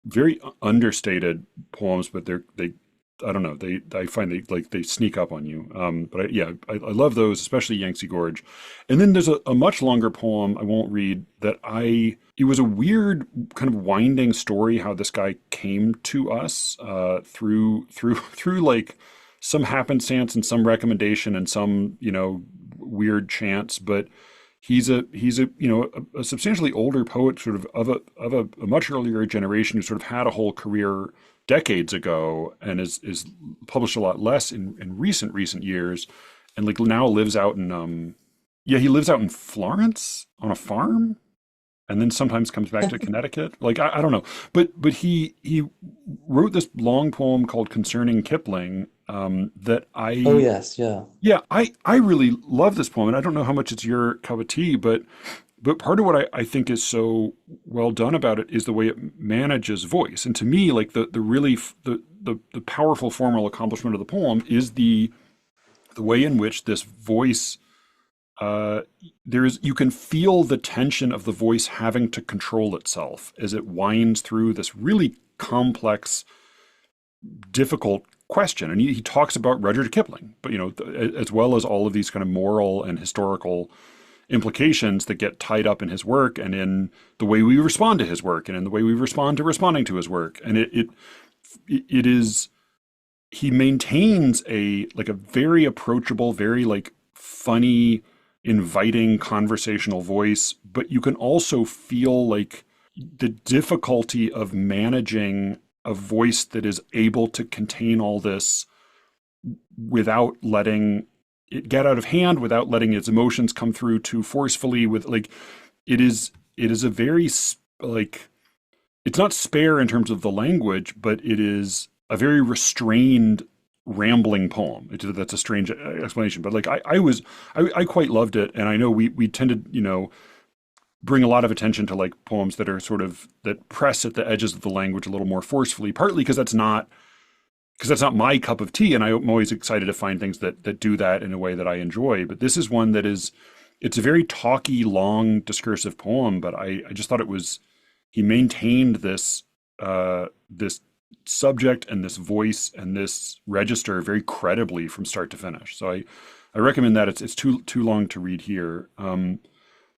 Very understated poems, but they I don't know I find they sneak up on you. But I love those, especially Yangtze Gorge. And then there's a much longer poem I won't read that it was a weird kind of winding story how this guy came to us through like some happenstance and some recommendation and some weird chance, but he's a a substantially older poet, sort of a much earlier generation who sort of had a whole career decades ago and is published a lot less in recent years, and like now lives out in he lives out in Florence on a farm and then sometimes comes back to Connecticut. Like I don't know, but he wrote this long poem called Concerning Kipling that Oh I yes, yeah. yeah, I really love this poem, and I don't know how much it's your cup of tea, but part of what I think is so well done about it is the way it manages voice. And to me, like the really the powerful formal accomplishment of the poem is the way in which this voice uh, you can feel the tension of the voice having to control itself as it winds through this really complex, difficult question. And he talks about Rudyard Kipling, but as well as all of these kind of moral and historical implications that get tied up in his work and in the way we respond to his work and in the way we respond to responding to his work. And it is, he maintains a very approachable, very funny, inviting conversational voice, but you can also feel the difficulty of managing a voice that is able to contain all this without letting it get out of hand, without letting its emotions come through too forcefully. It is a very it's not spare in terms of the language, but it is a very restrained, rambling poem. That's a strange explanation, but I quite loved it, and I know we tended bring a lot of attention to poems that are that press at the edges of the language a little more forcefully, partly because that's not my cup of tea, and I'm always excited to find things that do that in a way that I enjoy. But this is one it's a very talky, long, discursive poem, but I just thought he maintained this subject and this voice and this register very credibly from start to finish. So I recommend that. It's too long to read here.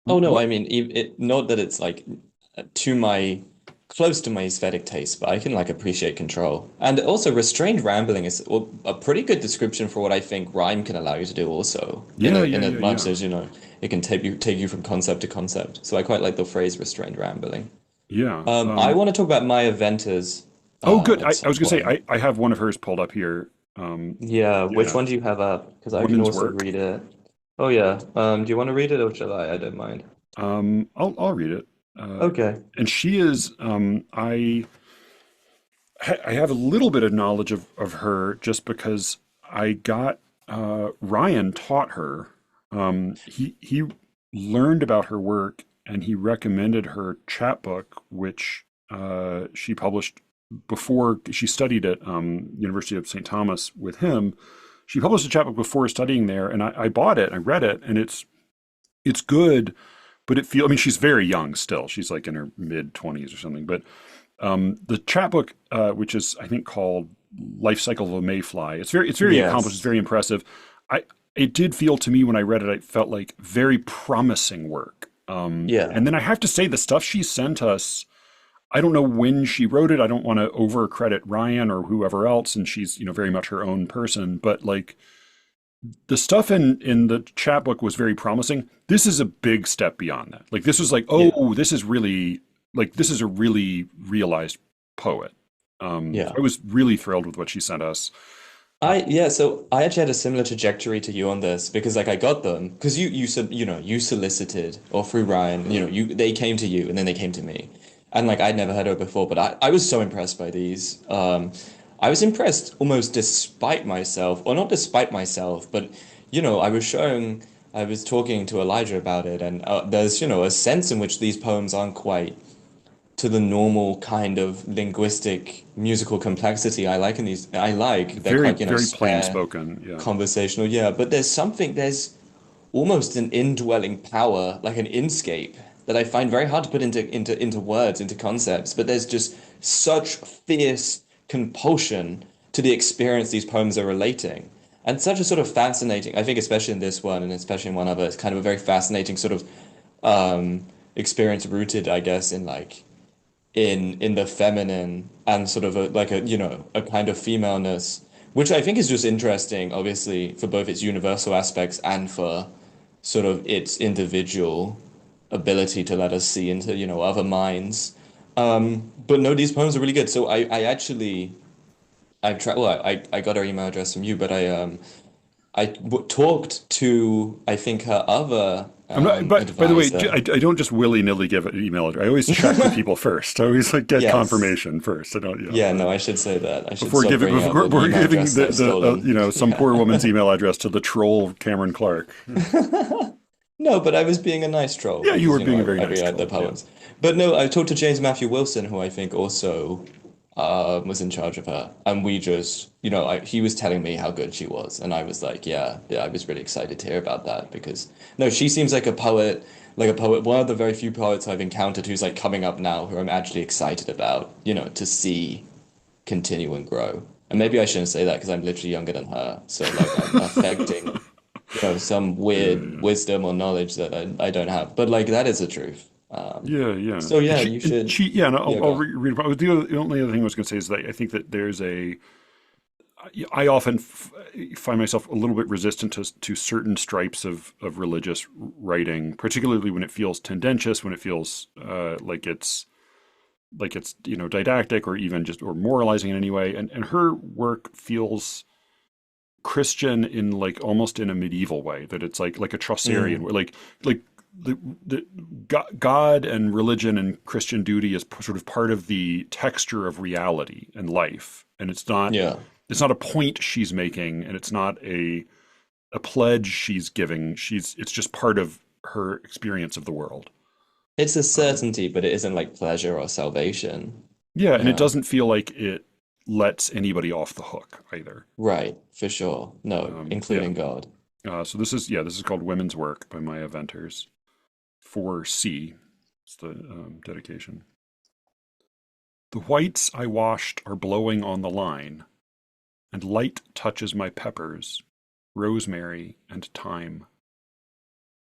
Oh no, What? I mean, not that it's to my close to my aesthetic taste, but I can appreciate control. And also restrained rambling is a pretty good description for what I think rhyme can allow you to do also. Yeah, yeah, In as yeah, much yeah, as, it can take you from concept to concept. So I quite like the phrase restrained rambling. yeah. I want to talk about Maya Venter's Oh, good. at I some was gonna say point. I have one of hers pulled up here. Yeah, which Yeah, one do you have up? Because I can women's also work. read it. Oh yeah. Do you want to read it or shall I? I don't mind. I'll read it. Uh, Okay. and she is I have a little bit of knowledge of her just because I got Ryan taught her. He learned about her work and he recommended her chapbook, which she published before she studied at University of St. Thomas with him. She published a chapbook before studying there, and I bought it. I read it, and it's good, but I mean, she's very young still. She's in her mid 20s or something. But the chapbook, which is I think called Life Cycle of a Mayfly, it's very accomplished. It's Yes. very impressive. I It did feel to me when I read it, I felt like very promising work. Yeah. And then I have to say, the stuff she sent us, I don't know when she wrote it. I don't want to over credit Ryan or whoever else, and she's very much her own person. But the stuff in the chapbook was very promising. This is a big step beyond that. This was Yeah. oh, this is really this is a really realized poet. So Yeah. I was really thrilled with what she sent us. Yeah, so I actually had a similar trajectory to you on this because I got them because you said you solicited or through Ryan they came to you and then they came to me and I'd never heard of it before but I was so impressed by these I was impressed almost despite myself or not despite myself but I was talking to Elijah about it and there's a sense in which these poems aren't quite to the normal kind of linguistic musical complexity I like in these. I like they're Very, quite, very plain spare, spoken. Yeah. conversational, yeah, but there's almost an indwelling power, like an inscape, that I find very hard to put into words, into concepts, but there's just such fierce compulsion to the experience these poems are relating. And such a sort of fascinating, I think especially in this one and especially in one other, it's kind of a very fascinating sort of experience rooted, I guess, in in the feminine and sort of a kind of femaleness, which I think is just interesting, obviously, for both its universal aspects and for sort of its individual ability to let us see into, other minds. But no, these poems are really good. So I actually I've tried well, I got her email address from you, but talked to I think her other I'm not, but by the way, advisor. I don't just willy-nilly give an email address. I always check with people first. I always get Yes. confirmation first. I don't, Yeah, no, I should say that. I should before stop giving bringing up the before email giving address that I've stolen. some poor woman's email address to the troll Cameron Clark. No, but I was being a nice troll Yeah, you because, were being a very I nice read the troll. Yeah. poems. But no, I talked to James Matthew Wilson, who I think also was in charge of her, and we just, he was telling me how good she was, and I was like, yeah, yeah, I was really excited to hear about that because no, she seems like a poet, one of the very few poets I've encountered who's like coming up now, who I'm actually excited about, to see continue and grow. And maybe I shouldn't say that because I'm literally younger than her, so like I'm affecting, some Yeah, weird yeah. wisdom or knowledge that I don't have, but like that is the truth. Yeah, yeah. So yeah, And you should, yeah, and yeah, I'll go on. read about the only other thing I was going to say is that I think that there's I often find myself a little bit resistant to certain stripes of religious writing, particularly when it feels tendentious, when it feels like it's didactic or even just or moralizing in any way. And her work feels Christian in like almost in a medieval way, that it's like a Chaucerian Mm, where like the God and religion and Christian duty is sort of part of the texture of reality and life, and yeah. it's not a point she's making, and it's not a pledge she's giving. It's just part of her experience of the world. It's a Um, certainty, but it isn't like pleasure or salvation. yeah, and it Yeah. doesn't feel like it lets anybody off the hook either. Right, for sure. No, Yeah. including God. So this is called Women's Work by Maya Venters. 4C. It's the dedication. The whites I washed are blowing on the line, and light touches my peppers, rosemary and thyme.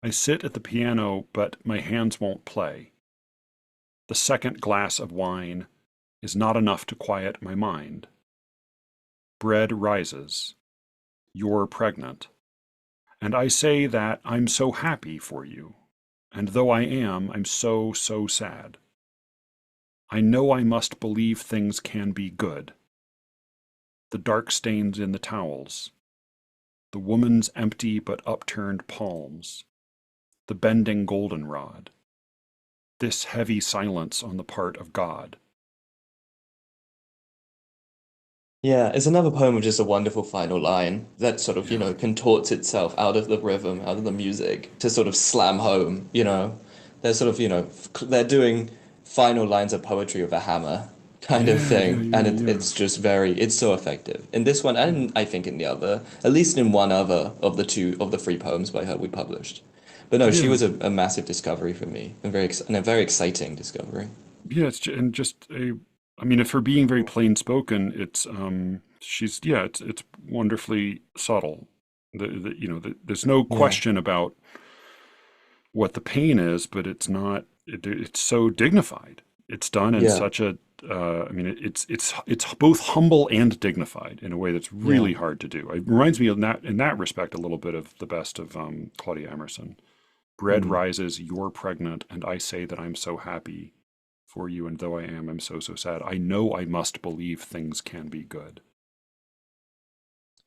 I sit at the piano, but my hands won't play. The second glass of wine is not enough to quiet my mind. Bread rises. You're pregnant. And I say that I'm so happy for you. And though I am, I'm so, so sad. I know I must believe things can be good. The dark stains in the towels, the woman's empty but upturned palms, the bending goldenrod, this heavy silence on the part of God. Yeah, it's another poem with just a wonderful final line that sort of, Yeah. contorts itself out of the rhythm, out of the music to sort of slam home. They're sort of, they're doing final lines of poetry with a hammer kind of Yeah, yeah, thing. yeah, And yeah. it's so effective. In this one, and I think in the other, at least in one other of the three poems by her we published. But no, she Yeah. was a massive discovery for me and a very exciting discovery. Yeah, and just I mean, if her being very plain spoken, she's, yeah, it's wonderfully subtle. There's no Yeah. question about what the pain is, but it's so dignified. It's done in Yeah. such a, I mean, it's both humble and dignified in a way that's Yeah. really hard to do. It reminds me of that in that respect a little bit of the best of Claudia Emerson. Bread Mm. rises, you're pregnant, and I say that I'm so happy for you, and though I am, I'm so, so sad. I know I must believe things can be good.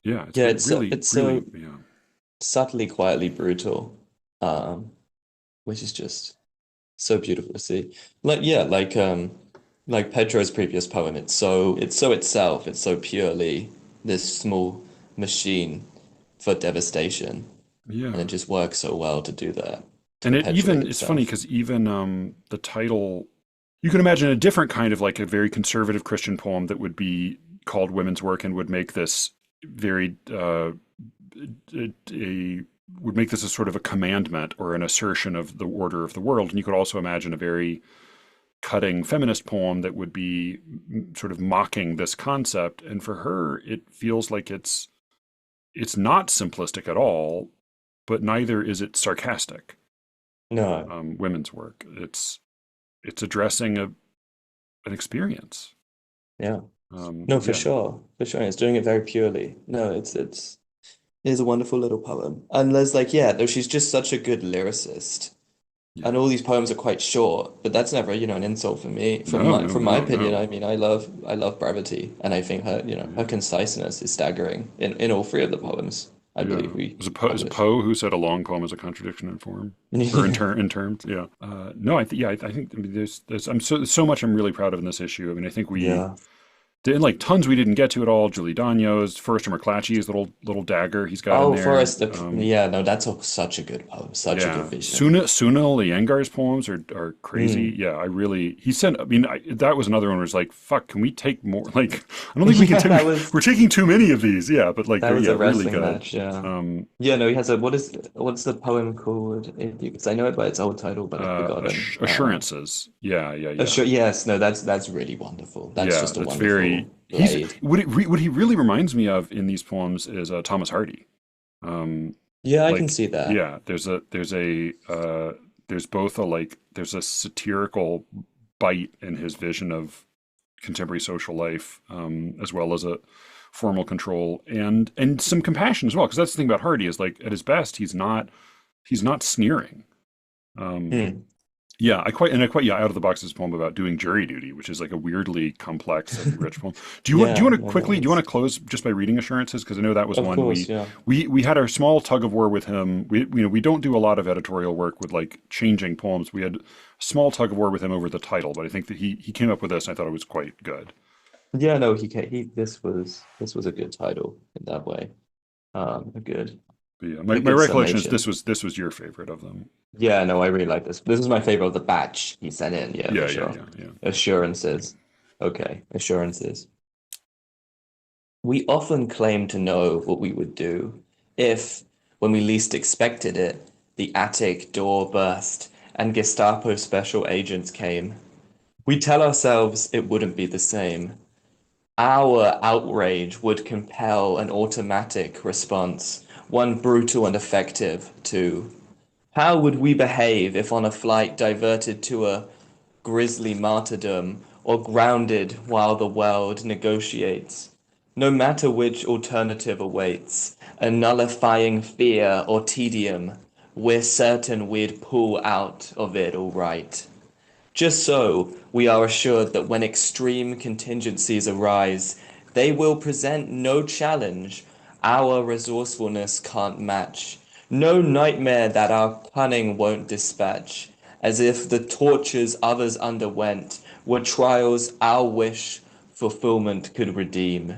Yeah, it's Yeah, really, it's really, so yeah. subtly, quietly brutal, um, which is just so beautiful to see. Like yeah, like Pedro's previous poem. It's so itself. It's so purely this small machine for devastation, and it Yeah. just works so well to do that, to And perpetuate it's funny itself. because even the title, you can imagine a different kind of like a very conservative Christian poem that would be called Women's Work and would make this very, a, would make this a sort of a commandment or an assertion of the order of the world. And you could also imagine a very cutting feminist poem that would be sort of mocking this concept. And for her, it feels like it's not simplistic at all, but neither is it sarcastic. No, Women's work. It's addressing an experience. yeah, no, for Yeah, sure, for sure. It's doing it very purely. No, it is a wonderful little poem. And there's like, yeah, though she's just such a good lyricist. yeah. And all these poems are quite short, but that's never, an insult for me. No, no, From my no, opinion, no. I mean, I love brevity, and I think her Yeah, conciseness is staggering in all three of the poems. I yeah. believe we Is it published. Poe who said a long poem is a contradiction in form or Yeah. in terms? Yeah. No, I think I think I mean, there's I'm so much I'm really proud of in this issue. I mean, I think we Yeah. And like tons we didn't get to at all. Julie Dagno's, Forrester McClatchy's little dagger he's got in Oh, there. Forrest, yeah, no, that's such a good poem, such a good Yeah, vision. Sunil Iyengar's poems are crazy. Mm. Yeah, I really he sent. I mean, that was another one where it's like, fuck, can we take more? Like, I don't think we can Yeah, take. We're taking too many of these. Yeah, but like that they're was yeah a really wrestling good. match, yeah. Um, Yeah, no, he has a what's the poem called? Because I know it by its old title, but I've forgotten. Assurances. Yeah, yeah, yeah. Sure, yes, no, that's really wonderful. That's Yeah, just a that's very. wonderful He's blade. what he really reminds me of in these poems is Thomas Hardy. Um, Yeah, I can like see that. yeah, there's both a like there's a satirical bite in his vision of contemporary social life, as well as a formal control and some compassion as well. Because that's the thing about Hardy is like at his best he's not sneering. Um, Hmm. yeah, I quite yeah out of the box this poem about doing jury duty, which is like a weirdly complex and rich poem. Do you Yeah, want to no, quickly no, do you want it's to close just by reading assurances because I know that was of one course, yeah. we had our small tug of war with him. We don't do a lot of editorial work with like changing poems. We had a small tug of war with him over the title, but I think that he came up with this and I thought it was quite good. Yeah, no, this was a good title in that way. A good But yeah, a my good recollection is summation. this was your favorite of them. Yeah, no, I really like this. This is my favorite of the batch he sent in, yeah, for Yeah, yeah, sure. yeah, yeah. Assurances. Okay, assurances. We often claim to know what we would do if, when we least expected it, the attic door burst and Gestapo special agents came. We tell ourselves it wouldn't be the same. Our outrage would compel an automatic response, one brutal and effective, too. How would we behave if on a flight diverted to a grisly martyrdom or grounded while the world negotiates? No matter which alternative awaits, a nullifying fear or tedium, we're certain we'd pull out of it all right. Just so, we are assured that when extreme contingencies arise, they will present no challenge our resourcefulness can't match, no nightmare that our cunning won't dispatch, as if the tortures others underwent were trials our wish fulfillment could redeem.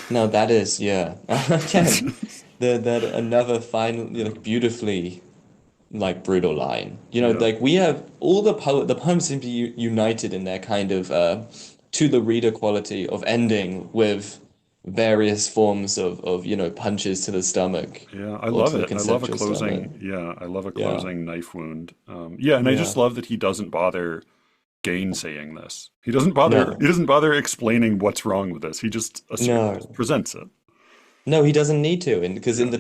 Now that is, yeah, again, that another final, beautifully like brutal line. Yeah. Like we have all the poems seem to be united in their kind of to the reader quality of ending with various forms of punches to the stomach Yeah, I or love to the it. I love a conceptual stomach. closing. Yeah, I love a Yeah. closing knife wound. Yeah, and I just Yeah. love that he doesn't bother gainsaying this. He doesn't bother. He No. doesn't bother explaining what's wrong with this. He just assumes, No. presents it. No, he doesn't need to, and because in Yeah,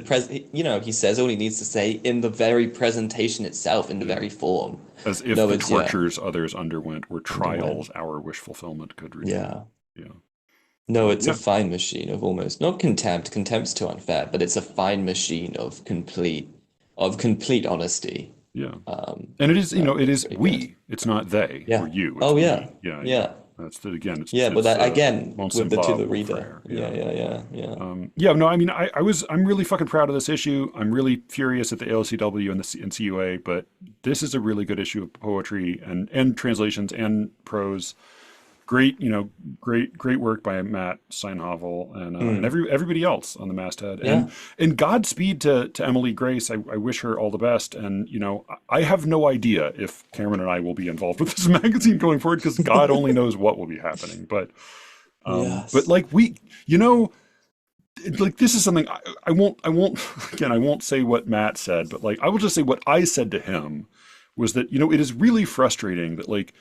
the he says all he needs to say in the very presentation itself, in the yeah. very form. As if No, the it's yeah, tortures others underwent were underwent. trials our wish fulfillment could redeem. Yeah. Yeah. No, it's a Yeah. fine machine of almost not contempt. Contempt's too unfair, but it's a fine machine of complete honesty. Yeah. And it Um, is, no, it is pretty good. we. It's not they or Yeah. you. It's Oh yeah. we. Yeah, yeah. Yeah. That's the again. Yeah. But It's that again Mont with Saint the to the Bob, mon reader. frere. Yeah. Yeah. Yeah. Yeah. Yeah. Yeah, no, I mean, I'm really fucking proud of this issue. I'm really furious at the ALCW and the CUA, but this is a really good issue of poetry and translations and prose. Great, great work by Matt Steinhovel and Mm. everybody else on the masthead. Yeah. And Godspeed to Emily Grace. I wish her all the best. And I have no idea if Cameron and I will be involved with this magazine going forward because God only knows what will be happening. But Yes. like like this is something I won't again I won't say what Matt said, but like I will just say what I said to him was that it is really frustrating that like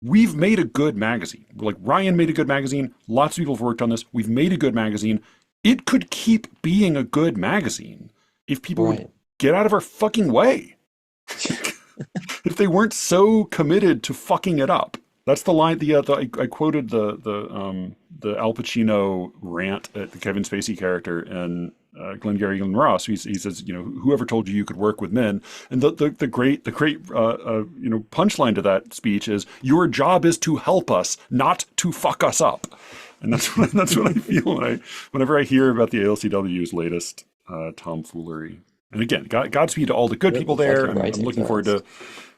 we've made a good magazine. Like Ryan made a good magazine. Lots of people have worked on this. We've made a good magazine. It could keep being a good magazine if people would Right. get out of our fucking way. If they weren't so committed to fucking it up. That's the line. I quoted the Al Pacino rant at the Kevin Spacey character in Glengarry Glen Ross. He says, whoever told you could work with men? And the great punchline to that speech is, your job is to help us, not to fuck us up. And that's what I feel whenever I hear about the ALCW's latest tomfoolery. And again, Godspeed to all the good You're people the there. fucking I'm writing looking forward to first.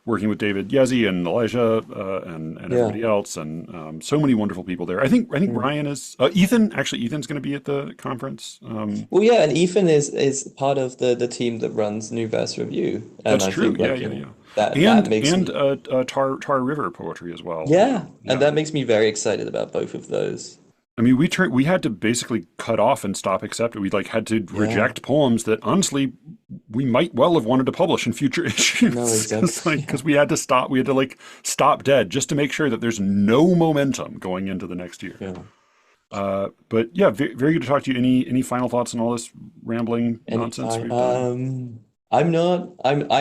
working with David Yezi and Elijah and Yeah. everybody else, and so many wonderful people there. I think Ryan is Ethan. Actually, Ethan's going to be at the conference. Well, yeah, and Ethan is part of the team that runs New Verse Review, and That's I true. think Yeah, like yeah, yeah. that And makes and me Tar River poetry as well. yeah, and Yeah. that makes me very excited about both of those. I mean, we had to basically cut off and stop accepting. We like had to Yeah, reject poems that honestly we might well have wanted to publish in future no, issues exactly. because we had to stop. We had to like stop dead just to make sure that there's no momentum going into the next year. Yeah. But yeah, very good to talk to you. Any final thoughts on all this rambling Any nonsense fine? we've done? I'm not.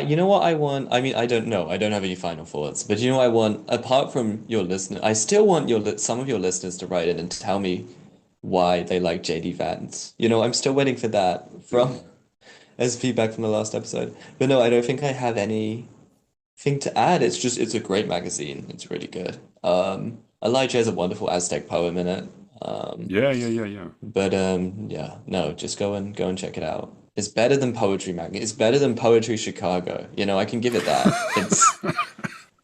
You know what I want? I mean, I don't know. I don't have any final thoughts. But you know what I want? Apart from your listener, I still want some of your listeners to write in and tell me why they like JD Vance. You know, I'm still waiting for that from as feedback from the last episode. But no, I don't think I have anything to add. It's a great magazine. It's really good. Elijah has a wonderful Aztec poem in it. Um, Yeah, yeah, yeah, yeah. but yeah, no, just go and check it out. It's better than Poetry Magnet. It's better than Poetry Chicago. You know, I can give it that. It's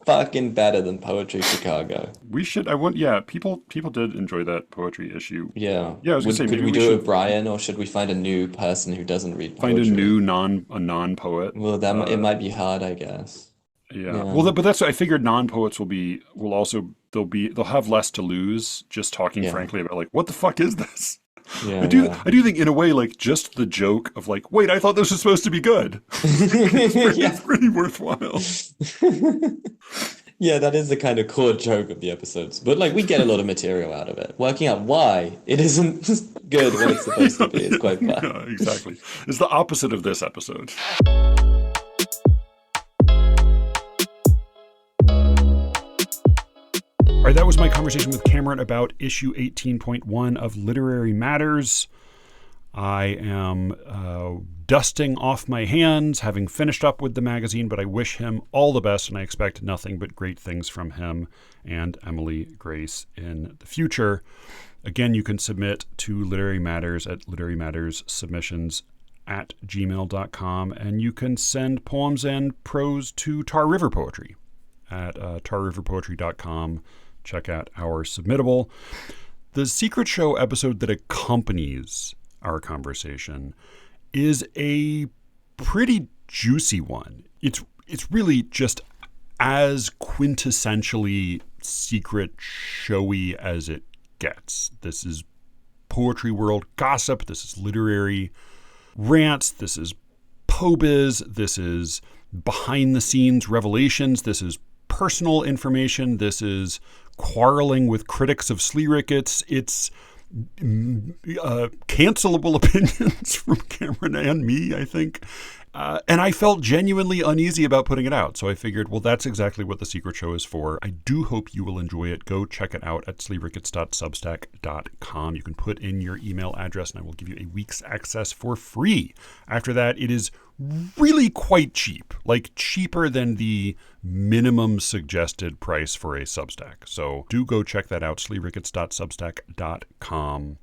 fucking better than Poetry Chicago. We should. I want. Yeah, people did enjoy that poetry issue. Yeah. Yeah, I was gonna say Could maybe we we do it with should Brian, or should we find a new person who doesn't read find poetry? a non poet. Well, it might be hard, I guess. Yeah. Yeah. Well, but that's I figured non poets will also they'll have less to lose just talking Yeah. frankly about like what the fuck is this. Yeah, yeah. I do think in a way like just the joke of like wait I thought this was supposed to be good. Yeah. It's pretty worthwhile. Yeah, that is the kind of core joke of the episodes. But like we get a lot of material out of it. Working out why it isn't good when it's supposed to be is quite fun. Yeah, exactly. It's the opposite of this episode. All right, that was my conversation with Cameron about issue 18.1 of Literary Matters. I am dusting off my hands, having finished up with the magazine, but I wish him all the best, and I expect nothing but great things from him and Emily Grace in the future. Again, you can submit to Literary Matters at literarymatterssubmissions@gmail.com, and you can send poems and prose to Tar River Poetry at tarriverpoetry.com. Check out our submittable. The Secret Show episode that accompanies our conversation is a pretty juicy one. It's really just as quintessentially secret showy as it gets. This is poetry world gossip. This is literary rants. This is pobiz. This is behind the scenes revelations. This is personal information. This is quarreling with critics of SLEERICKETS. It's cancelable opinions from Cameron and me, I think. And I felt genuinely uneasy about putting it out. So I figured, well, that's exactly what The Secret Show is for. I do hope you will enjoy it. Go check it out at sleerickets.substack.com. You can put in your email address and I will give you a week's access for free. After that, it is really quite cheap, like cheaper than the minimum suggested price for a Substack. So do go check that out, sleerickets.substack.com.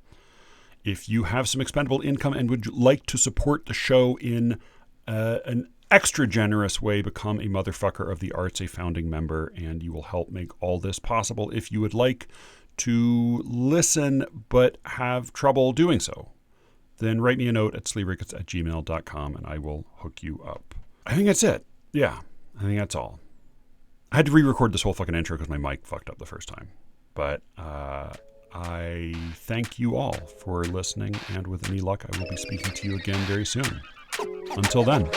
If you have some expendable income and would like to support the show in an extra generous way, become a motherfucker of the arts, a founding member, and you will help make all this possible. If you would like to listen but have trouble doing so, then write me a note at sleerickets@gmail.com and I will hook you up. I think that's it. Yeah, I think that's all. I had to re-record this whole fucking intro because my mic fucked up the first time. But I thank you all for listening, and with any luck, I will be speaking to you again very soon. Until then.